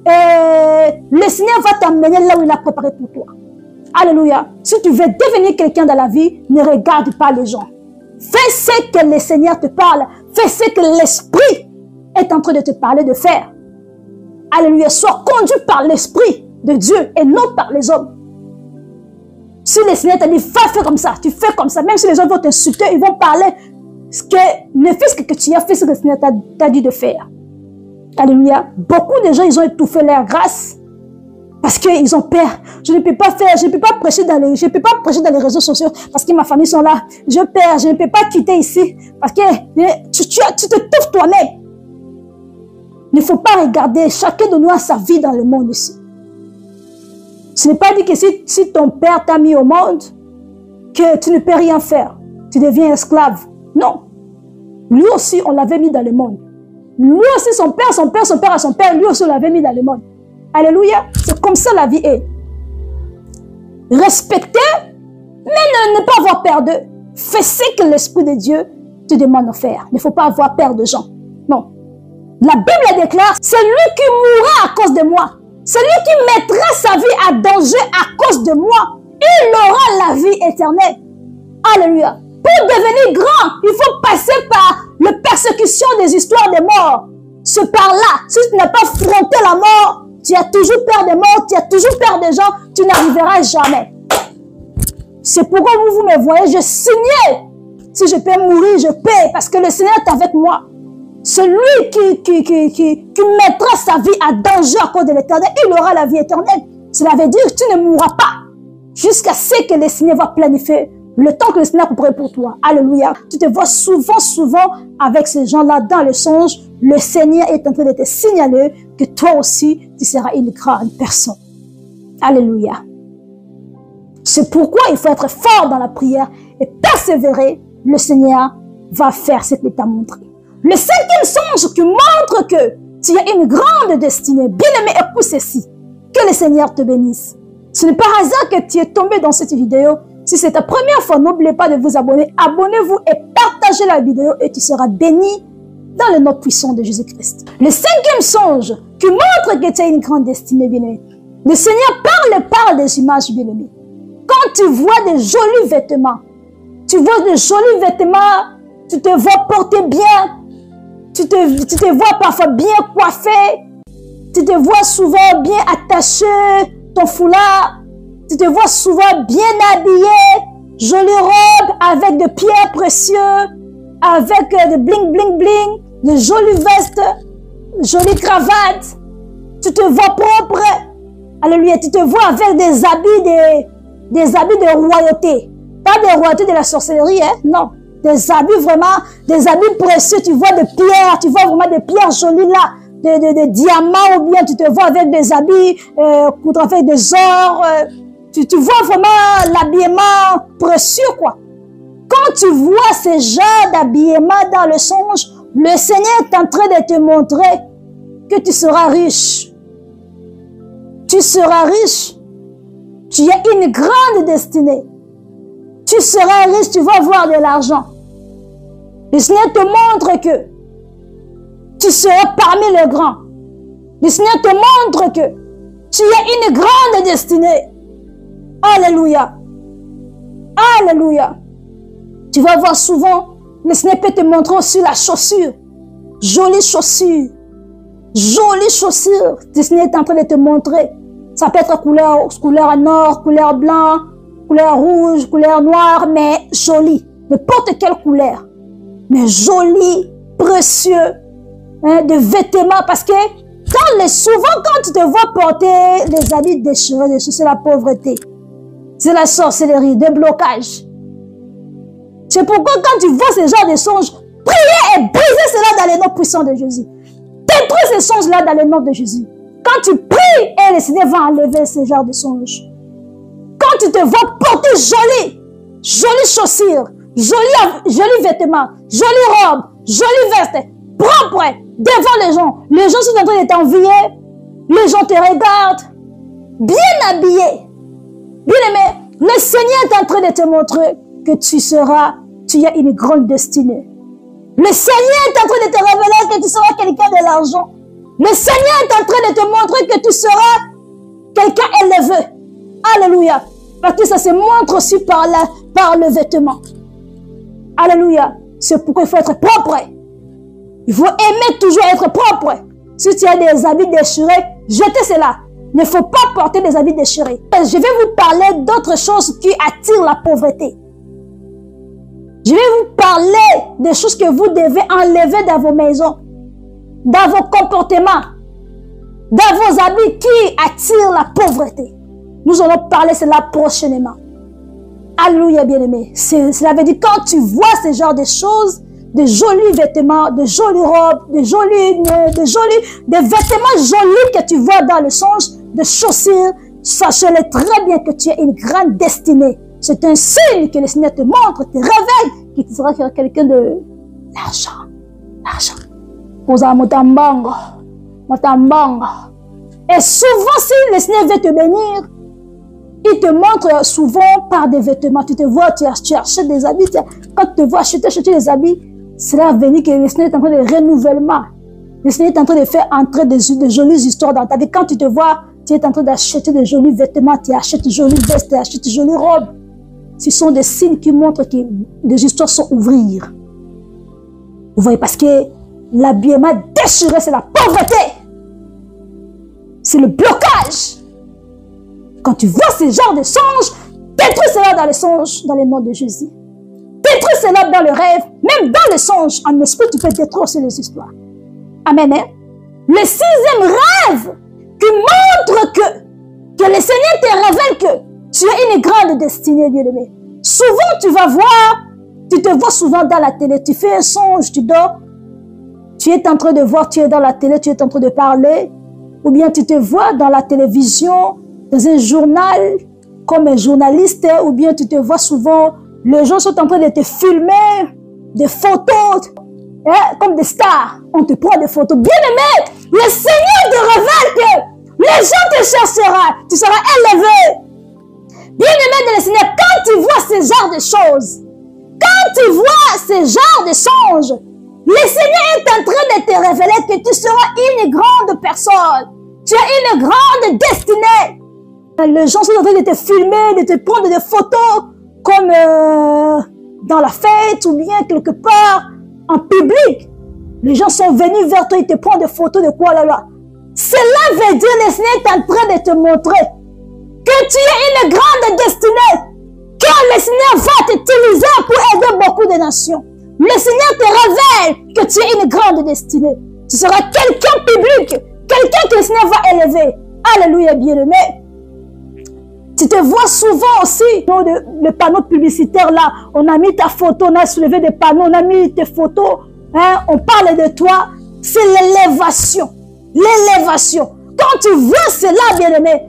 Et le Seigneur va t'amener là où il a préparé pour toi. Alléluia. Si tu veux devenir quelqu'un dans la vie, ne regarde pas les gens. Fais ce que le Seigneur te parle. Fais ce que l'Esprit est en train de te parler de faire. Alléluia. Sois conduit par l'Esprit de Dieu et non par les hommes. Si le Seigneur t'a dit, fais comme ça, tu fais comme ça. Même si les gens vont t'insulter, ils vont parler. Ne fais ce que tu as fait, ce que le Seigneur t'a dit de faire. Alléluia. Beaucoup de gens, ils ont étouffé leur grâce parce qu'ils ont peur. Je ne peux pas faire, je ne peux pas prêcher dans les réseaux sociaux parce que ma famille sont là. Je perds, je ne peux pas quitter ici parce que tu te touffes toi-même. Il ne faut pas regarder. Chacun de nous a sa vie dans le monde ici. Ce n'est pas dit que si ton père t'a mis au monde, que tu ne peux rien faire. Tu deviens esclave. Non. Lui aussi, on l'avait mis dans le monde. Lui aussi, son père à son père, lui aussi, on l'avait mis dans le monde. Alléluia. C'est comme ça la vie est. Respecter, mais ne pas avoir peur d'eux. Fais ce que l'Esprit de Dieu te demande de faire. Il ne faut pas avoir peur de gens. Non. La Bible déclare, c'est lui qui mourra à cause de moi. C'est lui qui mettra sa vie à danger à cause de moi. Il aura la vie éternelle. Alléluia. Pour devenir grand, il faut passer par la persécution des histoires de mort. Ce par-là, si tu n'as pas affronté la mort, tu as toujours peur des morts, tu as toujours peur des gens, tu n'arriveras jamais. C'est pourquoi vous me voyez, je signais. Si je peux mourir, je paie, parce que le Seigneur est avec moi. Celui qui mettra sa vie à danger à cause de l'éternel, il aura la vie éternelle. Cela veut dire que tu ne mourras pas jusqu'à ce que le Seigneur va planifier le temps que le Seigneur préparé pour toi. Alléluia. Tu te vois souvent avec ces gens-là dans le songe. Le Seigneur est en train de te signaler que toi aussi, tu seras une grande personne. Alléluia. C'est pourquoi il faut être fort dans la prière et persévérer. Le Seigneur va faire ce qu'il t'a montré. Le cinquième songe qui montre que tu as une grande destinée. Bien-aimé, écoute ceci. Que le Seigneur te bénisse. Ce n'est pas hasard que tu es tombé dans cette vidéo. Si c'est ta première fois, n'oubliez pas de vous abonner. Abonnez-vous et partagez la vidéo et tu seras béni dans le nom puissant de Jésus-Christ. Le cinquième songe qui montre que tu as une grande destinée, bien-aimé. Le Seigneur parle des images, bien-aimé. Quand tu vois des jolis vêtements, tu te vois porter bien, tu te vois parfois bien coiffé, tu te vois souvent bien attaché, ton foulard, tu te vois souvent bien habillé, jolie robe avec de pierres précieuses, avec de bling bling bling, de jolies vestes, jolies cravates, tu te vois propre, alléluia, tu te vois avec des habits de royauté, pas des royautés de la sorcellerie, hein, non. Des habits vraiment, des habits précieux, tu vois des pierres, tu vois vraiment des pierres jolies là, des diamants ou bien tu te vois avec des habits, avec des ors, tu vois vraiment l'habillement précieux quoi. Quand tu vois ce genre d'habillement dans le songe, le Seigneur est en train de te montrer que tu seras riche. Tu seras riche. Tu as une grande destinée. Tu seras riche, tu vas avoir de l'argent. Le Seigneur te montre que tu seras parmi les grands. Le Seigneur te montre que tu as une grande destinée. Alléluia. Alléluia. Tu vas voir souvent, le Seigneur peut te montrer aussi la chaussure. Jolie chaussure. Jolie chaussure. Le Seigneur est en train de te montrer. Ça peut être couleur noire, couleur blanc, couleur rouge, couleur noire, mais jolie. N'importe quelle couleur. Mais jolie, précieux, hein, de vêtements. Parce que souvent quand tu te vois porter les habits déchirés, c'est la pauvreté. C'est la sorcellerie, des blocages. C'est pourquoi quand tu vois ce genre de songes, priez et brisez cela dans le nom puissant de Jésus. Détruis ces songes-là dans le nom de Jésus. Quand tu pries, et le Seigneur va enlever ce genre de songes. Quand tu te vois porter jolie chaussures, jolis vêtements, jolie robe, jolie veste, propre, devant les gens sont en train de t'envier, les gens te regardent, bien habillés. Bien aimé, le Seigneur est en train de te montrer que tu as une grande destinée. Le Seigneur est en train de te révéler que tu seras quelqu'un de l'argent. Le Seigneur est en train de te montrer que tu seras quelqu'un élevé. Alléluia. Parce que ça se montre aussi par le vêtement. Alléluia. C'est pourquoi il faut être propre. Il faut aimer toujours être propre. Si tu as des habits déchirés, jetez cela. Il ne faut pas porter des habits déchirés. Je vais vous parler d'autres choses qui attirent la pauvreté. Je vais vous parler des choses que vous devez enlever dans vos maisons, dans vos comportements, dans vos habits qui attirent la pauvreté. Nous allons parler de cela prochainement. Alléluia, bien-aimé. Cela veut dire quand tu vois ce genre de choses, de jolis vêtements, de jolies robes, des vêtements jolis que tu vois dans le songe, de chaussures, sachez-le très bien que tu as une grande destinée. C'est un signe que le Seigneur te montre, te révèle, que tu seras quelqu'un de l'argent. L'argent. Et souvent, si le Seigneur veut te bénir, il te montre souvent par des vêtements. Tu te vois, tu achètes des habits. Quand tu te vois acheter des habits, cela veut dire que le Seigneur est en train de renouvellement. Le Seigneur est en train de faire entrer de jolies histoires dans ta vie. Quand tu te vois, tu es en train d'acheter de jolis vêtements, tu achètes de jolies vestes, tu achètes de jolies robes. Ce sont des signes qui montrent que des histoires sont ouvrir. Vous voyez, parce que l'habillement déchiré, c'est la pauvreté. C'est le blocage. Quand tu vois ce genre de songes, détruis cela dans les songes, dans le nom de Jésus. Détruis cela dans le rêve, même dans les songes. En esprit, tu peux détruire aussi les histoires. Amen. Hein? Le 6e rêve qui montre que le Seigneur te révèle que tu as une grande destinée, bien-aimé. Souvent, tu vas voir, tu te vois souvent dans la télé, tu fais un songe, tu dors, tu es en train de voir, tu es dans la télé, tu es en train de parler, ou bien tu te vois dans la télévision, dans un journal, comme un journaliste, ou bien tu te vois souvent, les gens sont en train de te filmer, des photos, comme des stars. On te prend des photos. Bien-aimé, le Seigneur te révèle que les gens te chercheront, tu seras élevé. Bien-aimé de le Seigneur, quand tu vois ce genre de choses, quand tu vois ce genre de songes, le Seigneur est en train de te révéler que tu seras une grande personne. Tu as une grande destinée. Les gens sont en train de te filmer, de te prendre des photos comme dans la fête ou bien quelque part en public. Les gens sont venus vers toi, ils te prennent des photos de quoi là. Cela veut dire que le Seigneur est en train de te montrer que tu as une grande destinée, que le Seigneur va t'utiliser pour aider beaucoup de nations. Le Seigneur te révèle que tu as une grande destinée. Tu seras quelqu'un public, quelqu'un que le Seigneur va élever. Alléluia, bien-aimé. Tu te vois souvent aussi, le panneau publicitaire là, on a mis ta photo, on a soulevé des panneaux, on a mis tes photos, hein, on parle de toi. C'est l'élévation. L'élévation. Quand tu vois cela, bien-aimé,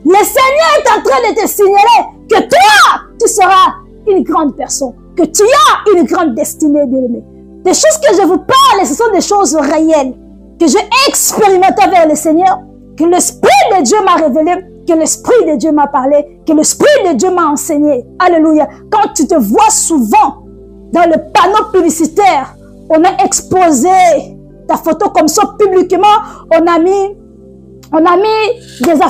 le Seigneur est en train de te signaler que toi, tu seras une grande personne, que tu as une grande destinée, bien-aimé. Des choses que je vous parle, ce sont des choses réelles, que j'ai expérimentées avec le Seigneur, que l'Esprit de Dieu m'a révélé, que l'Esprit de Dieu m'a parlé, que l'Esprit de Dieu m'a enseigné. Alléluia. Quand tu te vois souvent dans le panneau publicitaire, on a exposé ta photo comme ça publiquement, on a mis des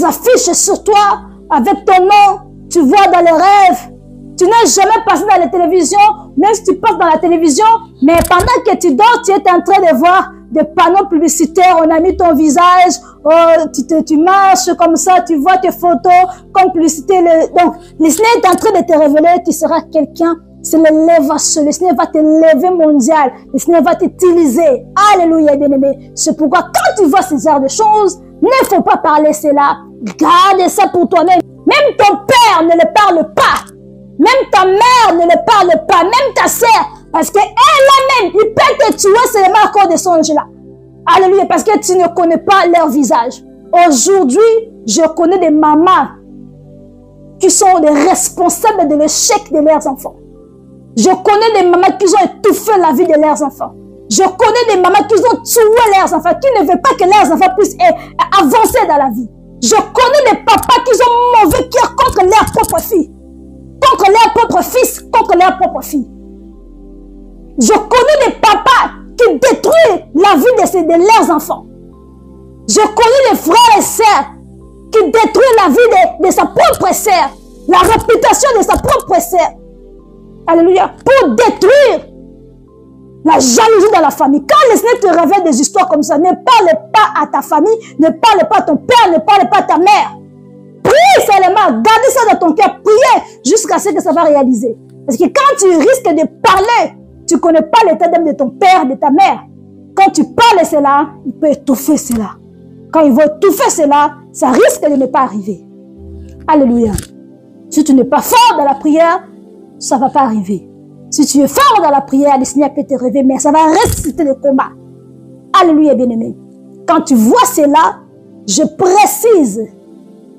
affiches sur toi avec ton nom. Tu vois dans les rêves. Tu n'as jamais passé dans la télévision, même si tu passes dans la télévision, mais pendant que tu dors, tu es en train de voir des panneaux publicitaires, on a mis ton visage, tu marches comme ça, tu vois tes photos, comme publicité. Donc, le Seigneur est en train de te révéler, tu seras quelqu'un, c'est l'élévation. Le Seigneur va te lever mondial, le Seigneur va t'utiliser. Alléluia, bien-aimé. C'est pourquoi quand tu vois ce genre de choses, ne faut pas parler cela. Garde ça pour toi-même. Même ton père ne le parle pas. Même ta mère ne le parle pas. Même ta sœur. Parce qu'elle-même, il peut te tuer seulement à cause de son jeu là. Alléluia. Parce que tu ne connais pas leur visage. Aujourd'hui, je connais des mamans qui sont les responsables de l'échec de leurs enfants. Je connais des mamans qui ont étouffé la vie de leurs enfants. Je connais des mamans qui ont tué leurs enfants, qui ne veulent pas que leurs enfants puissent avancer dans la vie. Je connais des papas qui sont mauvais cœur contre leur propre fille, contre leur propre fils, contre leur propre fille. Je connais des papas qui détruisent la vie de leurs enfants. Je connais des frères et sœurs qui détruisent la vie de sa propre sœur, la réputation de sa propre sœur. Alléluia. Pour détruire La jalousie dans la famille. Quand le Seigneur te révèle des histoires comme ça, ne parle pas à ta famille, ne parle pas à ton père, ne parle pas à ta mère. Prie seulement, gardez ça dans ton cœur, priez jusqu'à ce que ça va réaliser. Parce que quand tu risques de parler, tu ne connais pas l'état d'âme de ton père, de ta mère. Quand tu parles cela, il peut étouffer cela. Quand il va étouffer cela, ça risque de ne pas arriver. Alléluia. Si tu n'es pas fort dans la prière, ça ne va pas arriver. Si tu es fort dans la prière, le Seigneur peut te réveiller, mais ça va ressusciter le combat. Alléluia, bien-aimé. Quand tu vois cela, je précise.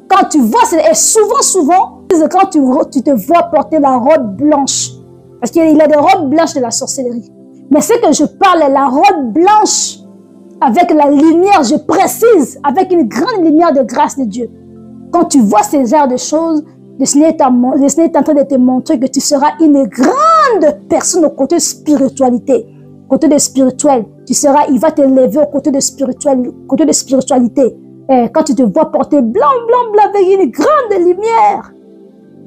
Quand tu vois cela, et souvent, quand tu te vois porter la robe blanche, parce qu'il y a des robes blanches de la sorcellerie. Mais ce que je parle, la robe blanche, avec la lumière, je précise, avec une grande lumière de grâce de Dieu. Quand tu vois ces genres de choses, le Seigneur est en train de te montrer que tu seras une grande personne au côté de spiritualité. Côté de spirituel, il va te lever au côté de spiritualité. Et quand tu te vois porter blanc avec une grande lumière,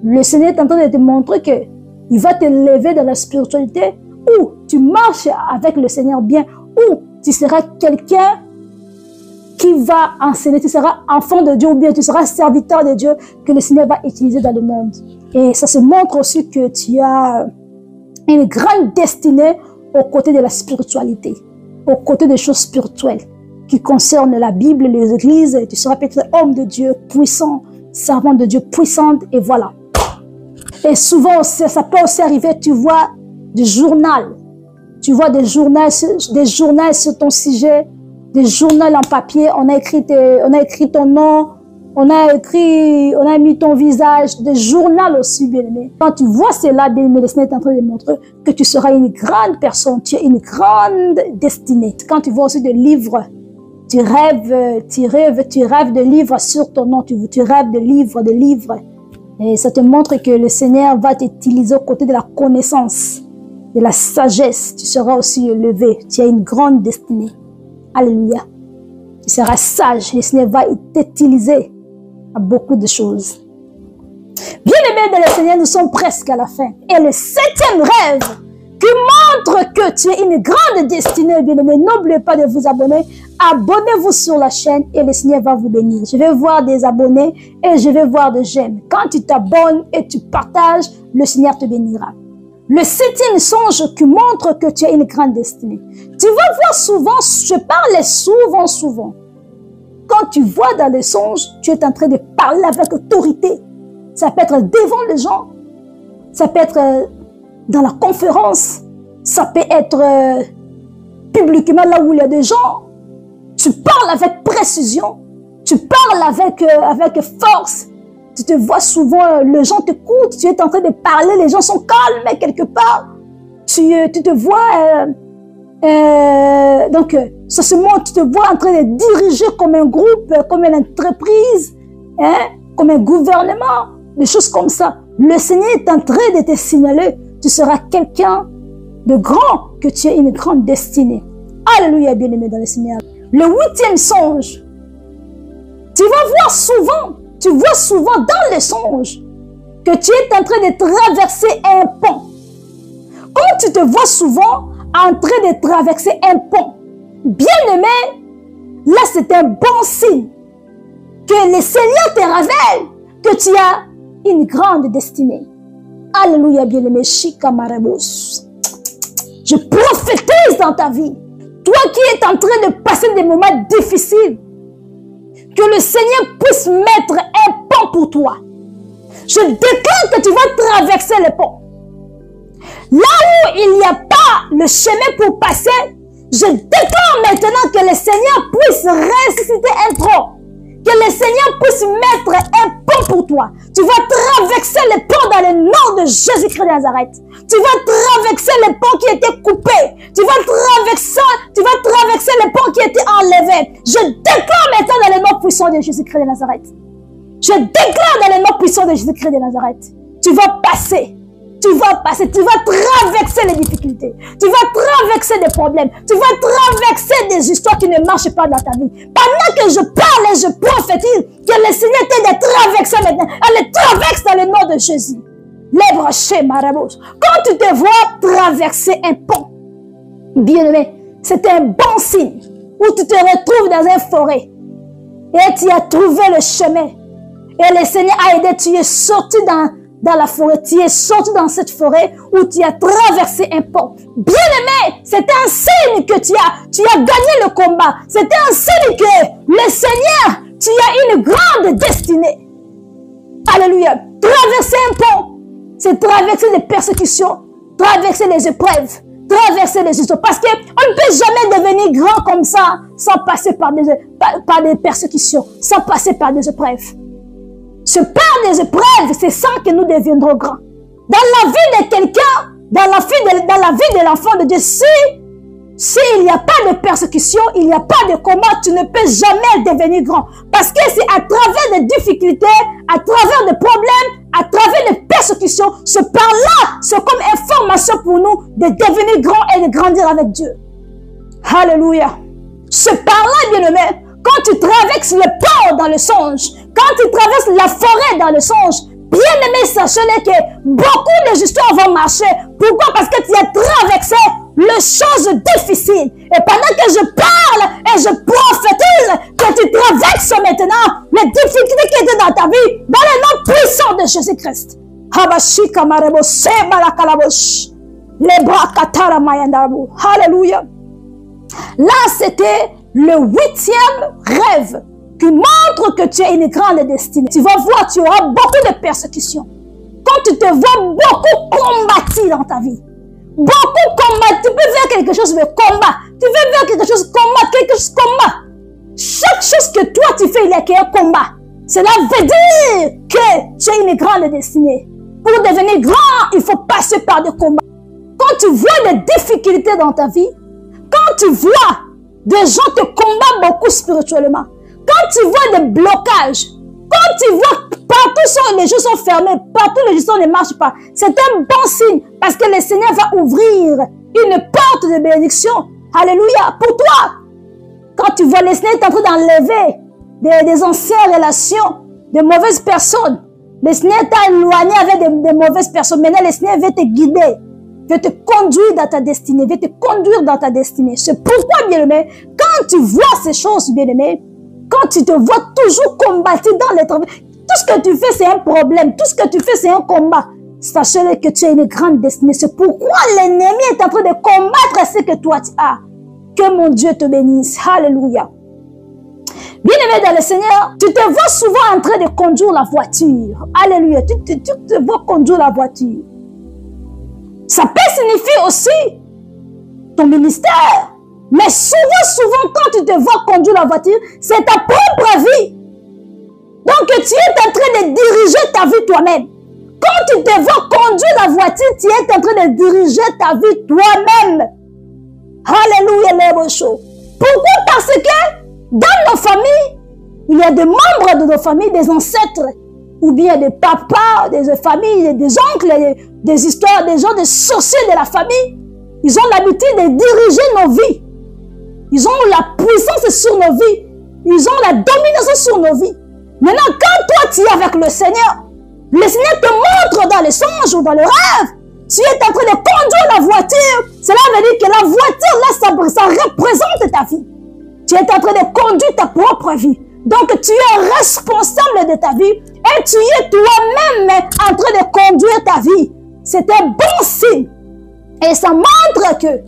le Seigneur est en train de te montrer que il va te lever dans la spiritualité, ou tu marches avec le Seigneur bien, ou tu seras quelqu'un qui va enseigner, tu seras enfant de Dieu, ou bien tu seras serviteur de Dieu que le Seigneur va utiliser dans le monde. Et ça se montre aussi que tu as une grande destinée aux côtés de la spiritualité, aux côtés des choses spirituelles qui concernent la Bible, les églises. Tu seras peut-être homme de Dieu puissant, servant de Dieu puissante, et voilà. Et souvent, ça peut aussi arriver, tu vois des journaux. Tu vois des journaux sur ton sujet, des journaux en papier. On a écrit ton nom, on a mis ton visage, des journaux aussi, bien-aimé. Quand tu vois cela, bien-aimé, le Seigneur est en train de montrer que tu seras une grande personne, tu as une grande destinée. Quand tu vois aussi des livres, tu rêves de livres sur ton nom, tu rêves de livres. Et ça te montre que le Seigneur va t'utiliser aux côtés de la connaissance, de la sagesse. Tu seras aussi élevé. Tu as une grande destinée. Alléluia. Tu seras sage. Le Seigneur va t'utiliser à beaucoup de choses. Bien-aimés dans le Seigneur, nous sommes presque à la fin. Et le 7e rêve qui montre que tu as une grande destinée, bien-aimés, n'oubliez pas de vous abonner. Abonnez-vous sur la chaîne et le Seigneur va vous bénir. Je vais voir des abonnés et je vais voir des j'aime. Quand tu t'abonnes et tu partages, le Seigneur te bénira. Le 7e songe qui montre que tu as une grande destinée. Tu vas voir souvent, je parle souvent. Quand tu vois dans les songes, tu es en train de parler avec autorité. Ça peut être devant les gens, ça peut être dans la conférence, ça peut être publiquement là où il y a des gens. Tu parles avec précision, tu parles avec force. Tu te vois souvent, les gens t'écoutent, tu es en train de parler, les gens sont calmes quelque part. Tu te vois, donc ça se montre, tu te vois en train de diriger comme un groupe, comme une entreprise, comme un gouvernement, des choses comme ça. Le Seigneur est en train de te signaler, tu seras quelqu'un de grand, que tu as une grande destinée. Alléluia, bien-aimé dans le Seigneur. Le 8e songe, tu vois souvent dans les songes que tu es en train de traverser un pont. Quand tu te vois souvent en train de traverser un pont, bien-aimé, là c'est un bon signe que le Seigneur te révèle que tu as une grande destinée. Alléluia, bien-aimé, Shikamarabos. Je prophétise dans ta vie. Toi qui es en train de passer des moments difficiles, que le Seigneur puisse mettre un pont pour toi. Je déclare que tu vas traverser le pont. Là où il n'y a pas le chemin pour passer, je déclare maintenant que le Seigneur puisse ressusciter un tronc. Que le Seigneur puisse mettre un pont pour toi. Tu vas traverser le pont dans le nom de Jésus-Christ de Nazareth. Tu vas traverser le pont qui était coupé. Tu vas traverser le pont qui était enlevé. Je déclare maintenant dans le nom puissant de Jésus-Christ de Nazareth. Je déclare dans le nom puissant de Jésus-Christ de Nazareth. Tu vas passer. Tu vas traverser les difficultés. Tu vas traverser des problèmes. Tu vas traverser des histoires qui ne marchent pas dans ta vie. Pendant que je parle et je prophétise, que le Seigneur t'aide de traverser maintenant. Elle traverse dans le nom de Jésus. Lève chez Marabos. Quand tu te vois traverser un pont, Bien-aimé, c'est un bon signe où tu te retrouves dans une forêt et tu as trouvé le chemin. Et le Seigneur a aidé, tu es sorti dans la forêt, tu es sorti dans cette forêt où tu as traversé un pont. Bien-aimé, c'est un signe que tu as gagné le combat. C'est un signe que le Seigneur, tu as une grande destinée. Alléluia. Traverser un pont, c'est traverser les persécutions, traverser les épreuves, traverser les histoires. Parce qu'on ne peut jamais devenir grand comme ça sans passer par des persécutions, sans passer par des épreuves. C'est par des épreuves, c'est ça que nous deviendrons grands. Dans la vie de quelqu'un, dans la vie de l'enfant de Dieu, s'il n'y a pas de persécution, il n'y a pas de combat, tu ne peux jamais devenir grand. Parce que c'est à travers des difficultés, à travers des problèmes, à travers des persécutions, c'est par là, c'est comme information pour nous de devenir grand et de grandir avec Dieu. Alléluia. C'est par là, bien-aimé, quand tu traverses le port dans le songe, quand tu traverses la forêt dans le songe, bien-aimé, sachez-le que beaucoup de histoires vont marcher. Pourquoi? Parce que tu as traversé les choses difficiles. Et pendant que je parle et je prophétise que tu traverses maintenant les difficultés qui étaient dans ta vie, dans le nom puissant de Jésus-Christ. Alléluia. Là, c'était le 8e rêve qui montre que tu as une grande destinée. Tu vas voir, tu auras beaucoup de persécutions. Quand tu te vois beaucoup combattu dans ta vie, beaucoup combattu, tu peux faire quelque chose de combat. Tu veux faire quelque chose de combat, quelque chose de combat. Chaque chose que toi tu fais, il y a un combat. Cela veut dire que tu as une grande destinée. Pour devenir grand, il faut passer par des combats. Quand tu vois des difficultés dans ta vie, quand tu vois des gens te combattent beaucoup spirituellement, quand tu vois des blocages, quand tu vois partout les choses sont fermées, partout les choses ne marchent pas, c'est un bon signe parce que le Seigneur va ouvrir une porte de bénédiction. Alléluia, pour toi. Quand tu vois le Seigneur est en train d'enlever des anciennes relations, de mauvaises personnes, le Seigneur t'a éloigné avec des mauvaises personnes. Maintenant, le Seigneur veut te guider, veut te conduire dans ta destinée, veut te conduire dans ta destinée. C'est pourquoi, bien-aimé, quand tu vois ces choses, bien-aimé, quand tu te vois toujours combattu dans les travaux, tout ce que tu fais, c'est un problème. Tout ce que tu fais, c'est un combat. Sachez que tu as une grande destinée. C'est pourquoi l'ennemi est en train de combattre ce que toi tu as. Que mon Dieu te bénisse. Alléluia. Bien-aimé dans le Seigneur, tu te vois souvent en train de conduire la voiture. Alléluia. Tu te vois conduire la voiture. Ça peut signifier aussi ton ministère. Mais souvent, quand tu te vois conduire la voiture, c'est ta propre vie. Donc, tu es en train de diriger ta vie toi-même. Quand tu te vois conduire la voiture, tu es en train de diriger ta vie toi-même. Alléluia, les beaux. Pourquoi? Parce que dans nos familles, il y a des membres de nos familles, des ancêtres, ou bien des papas, des familles, des oncles, des histoires, des gens, des sorciers de la famille. Ils ont l'habitude de diriger nos vies. Ils ont la puissance sur nos vies. Ils ont la domination sur nos vies. Maintenant, quand toi, tu es avec le Seigneur te montre dans les songes ou dans le rêve, tu es en train de conduire la voiture. Cela veut dire que la voiture, là, ça représente ta vie. Tu es en train de conduire ta propre vie. Donc, tu es responsable de ta vie et tu es toi-même en train de conduire ta vie. C'est un bon signe. Et ça montre que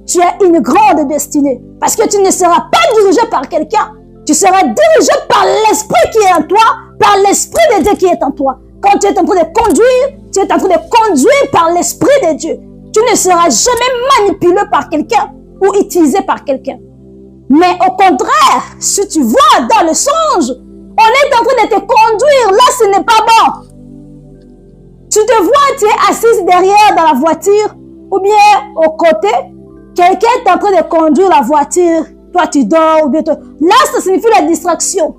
tu as une grande destinée. Parce que tu ne seras pas dirigé par quelqu'un. Tu seras dirigé par l'Esprit qui est en toi, par l'Esprit de Dieu qui est en toi. Quand tu es en train de conduire, tu es en train de conduire par l'Esprit de Dieu. Tu ne seras jamais manipulé par quelqu'un ou utilisé par quelqu'un. Mais au contraire, si tu vois dans le songe, on est en train de te conduire, là ce n'est pas bon. Tu te vois, tu es assise derrière dans la voiture ou bien au côté, quelqu'un est en train de conduire la voiture, toi tu dors ou bien là ça signifie la distraction.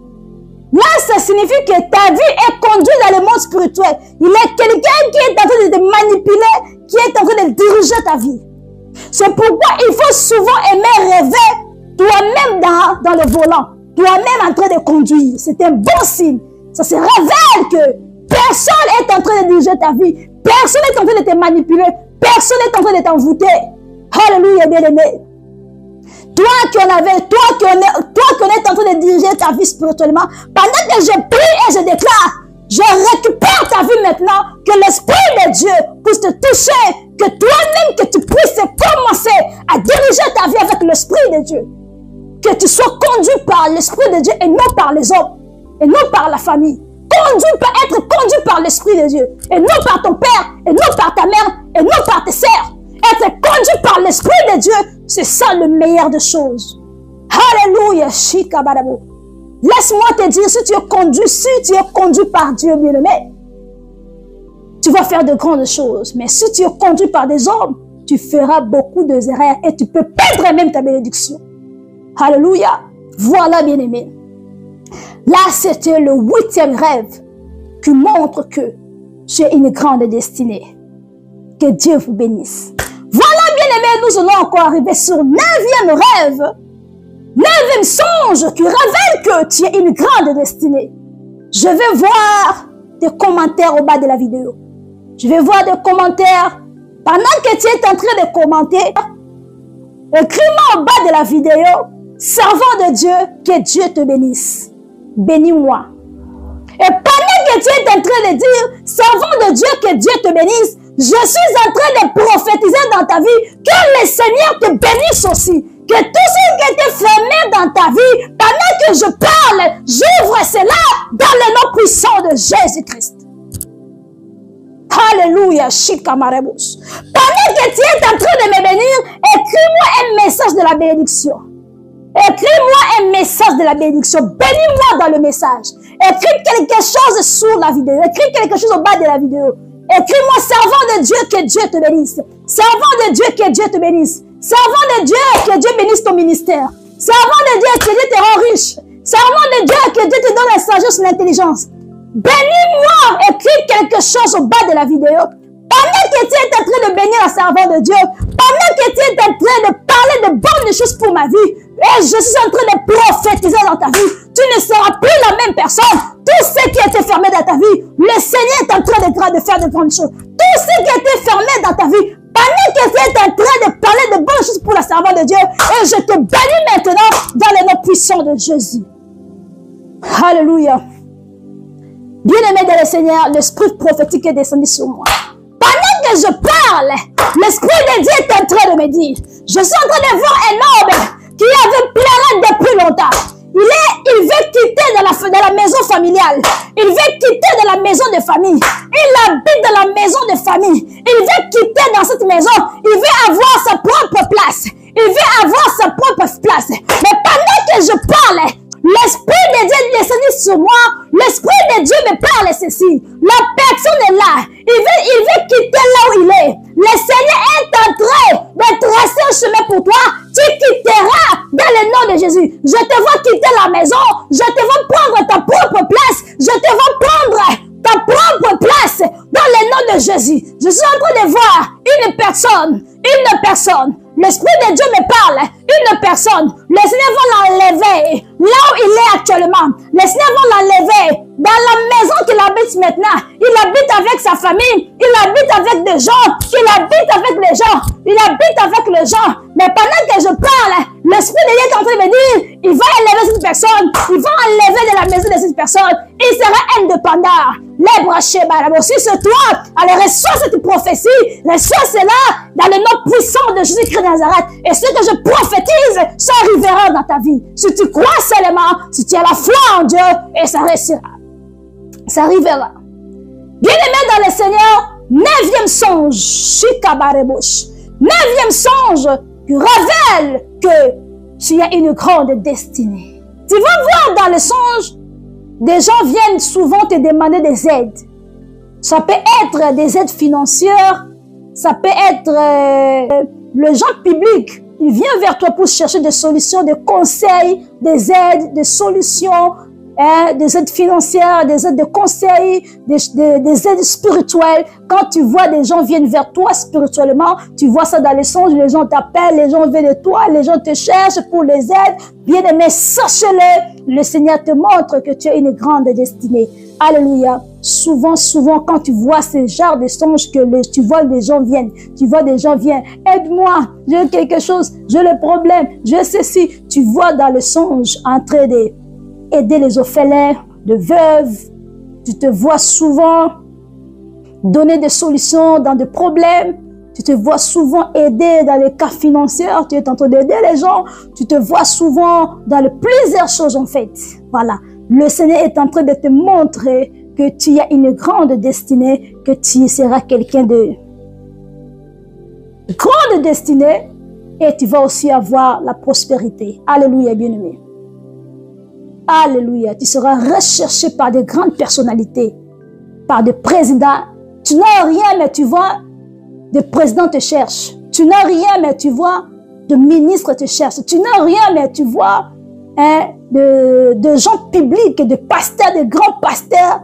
Là ça signifie que ta vie est conduite dans le monde spirituel. Il y a quelqu'un qui est en train de te manipuler, qui est en train de diriger ta vie. C'est pourquoi il faut souvent aimer rêver toi-même dans le volant, toi-même en train de conduire. C'est un bon signe. Ça se révèle que personne n'est en train de diriger ta vie. Personne n'est en train de te manipuler. Personne n'est en train de t'envoûter. Alléluia, bien-aimé. Toi qui en est en train de diriger ta vie spirituellement, pendant que je prie et je déclare, je récupère ta vie maintenant, que l'Esprit de Dieu puisse te toucher, que toi-même que tu puisses commencer à diriger ta vie avec l'Esprit de Dieu. Que tu sois conduit par l'Esprit de Dieu et non par les hommes, et non par la famille. Être conduit par l'Esprit de Dieu, et non par ton père, et non par ta mère, et non par tes sœurs. Être conduit par l'Esprit de Dieu, c'est ça le meilleur des choses. Alléluia, Shikabarabo. Laisse-moi te dire, si tu es conduit par Dieu, bien-aimé, tu vas faire de grandes choses. Mais si tu es conduit par des hommes, tu feras beaucoup d'erreurs et tu peux perdre même ta bénédiction. Alléluia. Voilà, bien-aimé. Là, c'était le 8e rêve qui montre que j'ai une grande destinée. Que Dieu vous bénisse. Voilà, bien-aimés, nous allons encore arriver sur 9e rêve. 9e songe qui révèle que tu as une grande destinée. Je vais voir des commentaires au bas de la vidéo. Je vais voir des commentaires. Pendant que tu es en train de commenter, écris-moi au bas de la vidéo, servant de Dieu, que Dieu te bénisse. Bénis-moi. Et pendant que tu es en train de dire, servant de Dieu, que Dieu te bénisse, je suis en train de prophétiser dans ta vie que le Seigneur te bénisse aussi. Que tout ce qui était fermé dans ta vie, pendant que je parle, j'ouvre cela dans le nom puissant de Jésus-Christ. Alléluia, Shikamarebus. Pendant que tu es en train de me bénir, écris-moi un message de la bénédiction. Écris-moi un message de la bénédiction. Bénis-moi dans le message. Écris quelque chose sous la vidéo. Écris quelque chose au bas de la vidéo. Écris-moi, servant de Dieu, que Dieu te bénisse. Servant de Dieu, que Dieu te bénisse. Servant de Dieu, que Dieu bénisse ton ministère. Servant de Dieu, que Dieu te rend riche. Servant de Dieu, que Dieu te donne la sagesse et l'intelligence. Bénis-moi, écris quelque chose au bas de la vidéo. Pendant que tu es en train de bénir la servante de Dieu, pendant que tu es en train de parler de bonnes choses pour ma vie, et je suis en train de prophétiser dans ta vie, tu ne seras plus la même personne. Tout ce qui était fermé dans ta vie, le Seigneur est en train de faire de grandes choses. Tout ce qui était fermé dans ta vie, pendant que tu es en train de parler de bonnes choses pour la servante de Dieu, et je te bénis maintenant dans le nom puissant de Jésus. Alléluia. Bien-aimé dans le Seigneur, l'esprit prophétique est descendu sur moi. Pendant que je parle, l'Esprit de Dieu est en train de me dire, je suis en train de voir un homme qui avait pleuré depuis longtemps. Il veut quitter dans la maison familiale. Il veut quitter dans la maison de famille. Il habite dans la maison de famille. Il veut quitter dans cette maison. Il veut avoir sa propre place. Il veut avoir sa propre place. Mais pendant que je parle, l'Esprit de Dieu est descendu sur moi. L'Esprit de Dieu me parle ceci. La personne est là. Il veut quitter là où il est. Le Seigneur est en train de tracer un chemin pour toi. Tu quitteras dans le nom de Jésus. Je te vois quitter la maison. Je te vois prendre ta propre place. Je te vois prendre ta propre place dans le nom de Jésus. Je suis en train de voir une personne. L'Esprit de Dieu me parle. Une personne. Le Seigneur va l'enlever là où il est actuellement. Le Seigneur va l'enlever dans la maison qu'il habite maintenant. Il habite avec sa famille. Il habite avec des gens. Il habite avec les gens. Il habite avec les gens. Mais pendant que je parle, l'Esprit de Dieu est en train de me dire, il va enlever cette personne. Il va enlever de la maison de cette personne. Il sera indépendant. Si c'est toi, allez, reçois cette prophétie. Reçois cela dans le nom puissant de Jésus-Christ de Nazareth. Et ce que je prophétise, ça arrivera dans ta vie. Si tu crois seulement, si tu as la foi en Dieu, et ça réussira. Ça arrivera. Bien-aimé dans le Seigneur, 9e songe, Shikabarebush. 9e songe qui révèle que tu as une grande destinée. Tu vas voir dans le songe, des gens viennent souvent te demander des aides. Ça peut être des aides financières, ça peut être le gens public. Il vient vers toi pour chercher des solutions, des conseils, des aides, des solutions. des aides financières, des aides de conseil, des aides spirituelles. Quand tu vois des gens viennent vers toi spirituellement, tu vois ça dans les songes, les gens t'appellent, les gens viennent de toi, les gens te cherchent pour les aides. Bien-aimé, sache-le, le Seigneur te montre que tu as une grande destinée. Alléluia. Souvent, quand tu vois ce genre de songes, tu vois des gens viennent, aide-moi, j'ai quelque chose, j'ai le problème, j'ai ceci. Tu vois dans le songe en train d'aider les orphelins, de veuves. Tu te vois souvent donner des solutions dans des problèmes. Tu te vois souvent aider dans les cas financiers. Tu es en train d'aider les gens. Tu te vois souvent dans plusieurs choses en fait. Voilà. Le Seigneur est en train de te montrer que tu as une grande destinée, que tu seras quelqu'un de grande destinée et tu vas aussi avoir la prospérité. Alléluia, bien-aimé. Alléluia. Tu seras recherché par des grandes personnalités, par des présidents. Tu n'as rien, mais tu vois, des présidents te cherchent. Tu n'as rien, mais tu vois, de ministres te cherchent. Tu n'as rien, mais tu vois, de gens publics, de pasteurs, de grands pasteurs,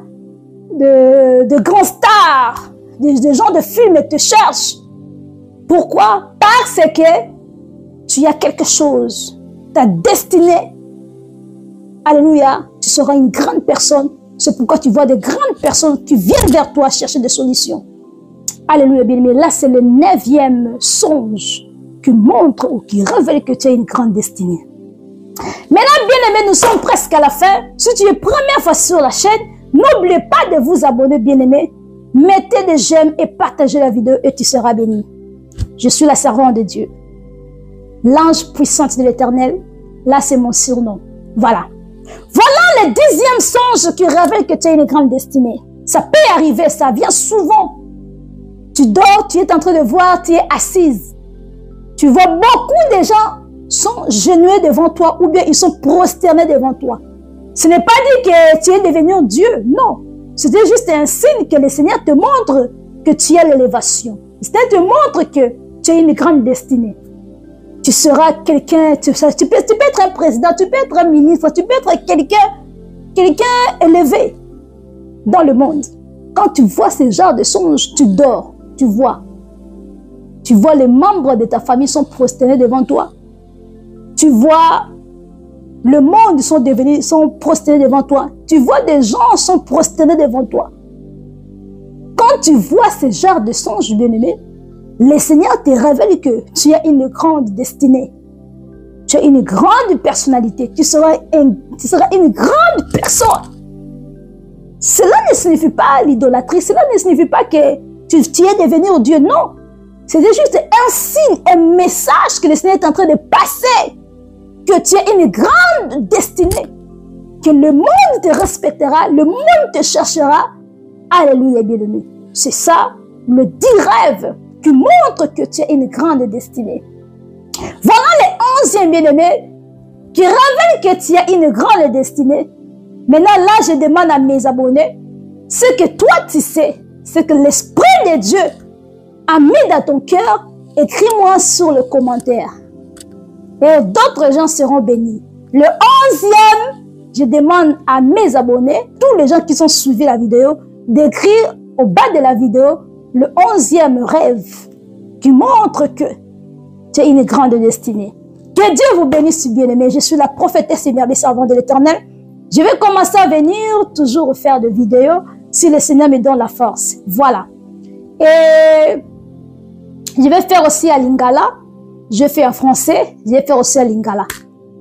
de grands stars, de gens de films te cherchent. Pourquoi? Parce que tu as quelque chose. Ta destinée, alléluia, tu seras une grande personne. C'est pourquoi tu vois des grandes personnes qui viennent vers toi chercher des solutions. Alléluia, bien-aimé. Là, c'est le 9e songe qui montre ou qui révèle que tu as une grande destinée. Maintenant, bien-aimé, nous sommes presque à la fin. Si tu es première fois sur la chaîne, n'oubliez pas de vous abonner, bien-aimé. Mettez des j'aime et partagez la vidéo et tu seras béni. Je suis la servante de Dieu. L'ange puissant de l'Éternel. Là, c'est mon surnom. Voilà. Voilà le 10e songe qui révèle que tu as une grande destinée. Ça peut arriver, ça vient souvent. Tu dors, tu es en train de voir, tu es assise. Tu vois beaucoup de gens sont genouillés devant toi ou bien ils sont prosternés devant toi. Ce n'est pas dit que tu es devenu Dieu, non. C'était juste un signe que le Seigneur te montre que tu as l'élévation. Le Seigneur te montre que tu as une grande destinée. Tu seras quelqu'un, tu peux être un président, tu peux être un ministre, tu peux être quelqu'un élevé dans le monde. Quand tu vois ce genre de songes, tu dors, tu vois. Tu vois les membres de ta famille sont prosternés devant toi. Tu vois le monde sont prosternés devant toi. Tu vois des gens sont prosternés devant toi. Quand tu vois ce genre de songes, bien-aimé, le Seigneur te révèle que tu as une grande destinée. Tu as une grande personnalité. Tu seras une grande personne. Cela ne signifie pas l'idolâtrie. Cela ne signifie pas que tu es devenu Dieu. Non. C'était juste un signe, un message que le Seigneur est en train de passer. Que tu as une grande destinée. Que le monde te respectera. Le monde te cherchera. Alléluia, bien-aimé. C'est ça, le 10 rêves qui montre que tu as une grande destinée. Voilà le 11e, bien-aimé, qui révèle que tu as une grande destinée. Maintenant, là, je demande à mes abonnés, ce que toi tu sais, ce que l'Esprit de Dieu a mis dans ton cœur, écris-moi sur le commentaire. Et d'autres gens seront bénis. Le 11e, je demande à mes abonnés, tous les gens qui ont suivi la vidéo, d'écrire au bas de la vidéo le 11e rêve qui montre que tu as une grande destinée. Que Dieu vous bénisse, bien-aimés. Je suis la prophétesse et merveilleuse servante de l'Éternel. Je vais commencer à venir toujours faire des vidéos si le Seigneur me donne la force. Voilà. Et je vais faire aussi à Lingala. Je fais en français. Je vais faire aussi à Lingala.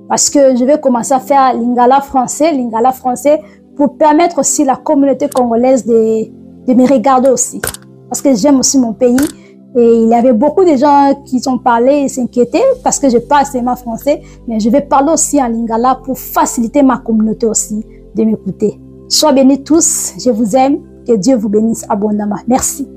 Parce que je vais commencer à faire Lingala français pour permettre aussi la communauté congolaise de me regarder aussi. Parce que j'aime aussi mon pays. Et il y avait beaucoup de gens qui ont parlé et s'inquiétaient parce que je parle seulement français. Mais je vais parler aussi en Lingala pour faciliter ma communauté aussi de m'écouter. Soyez bénis tous. Je vous aime. Que Dieu vous bénisse abondamment. Merci.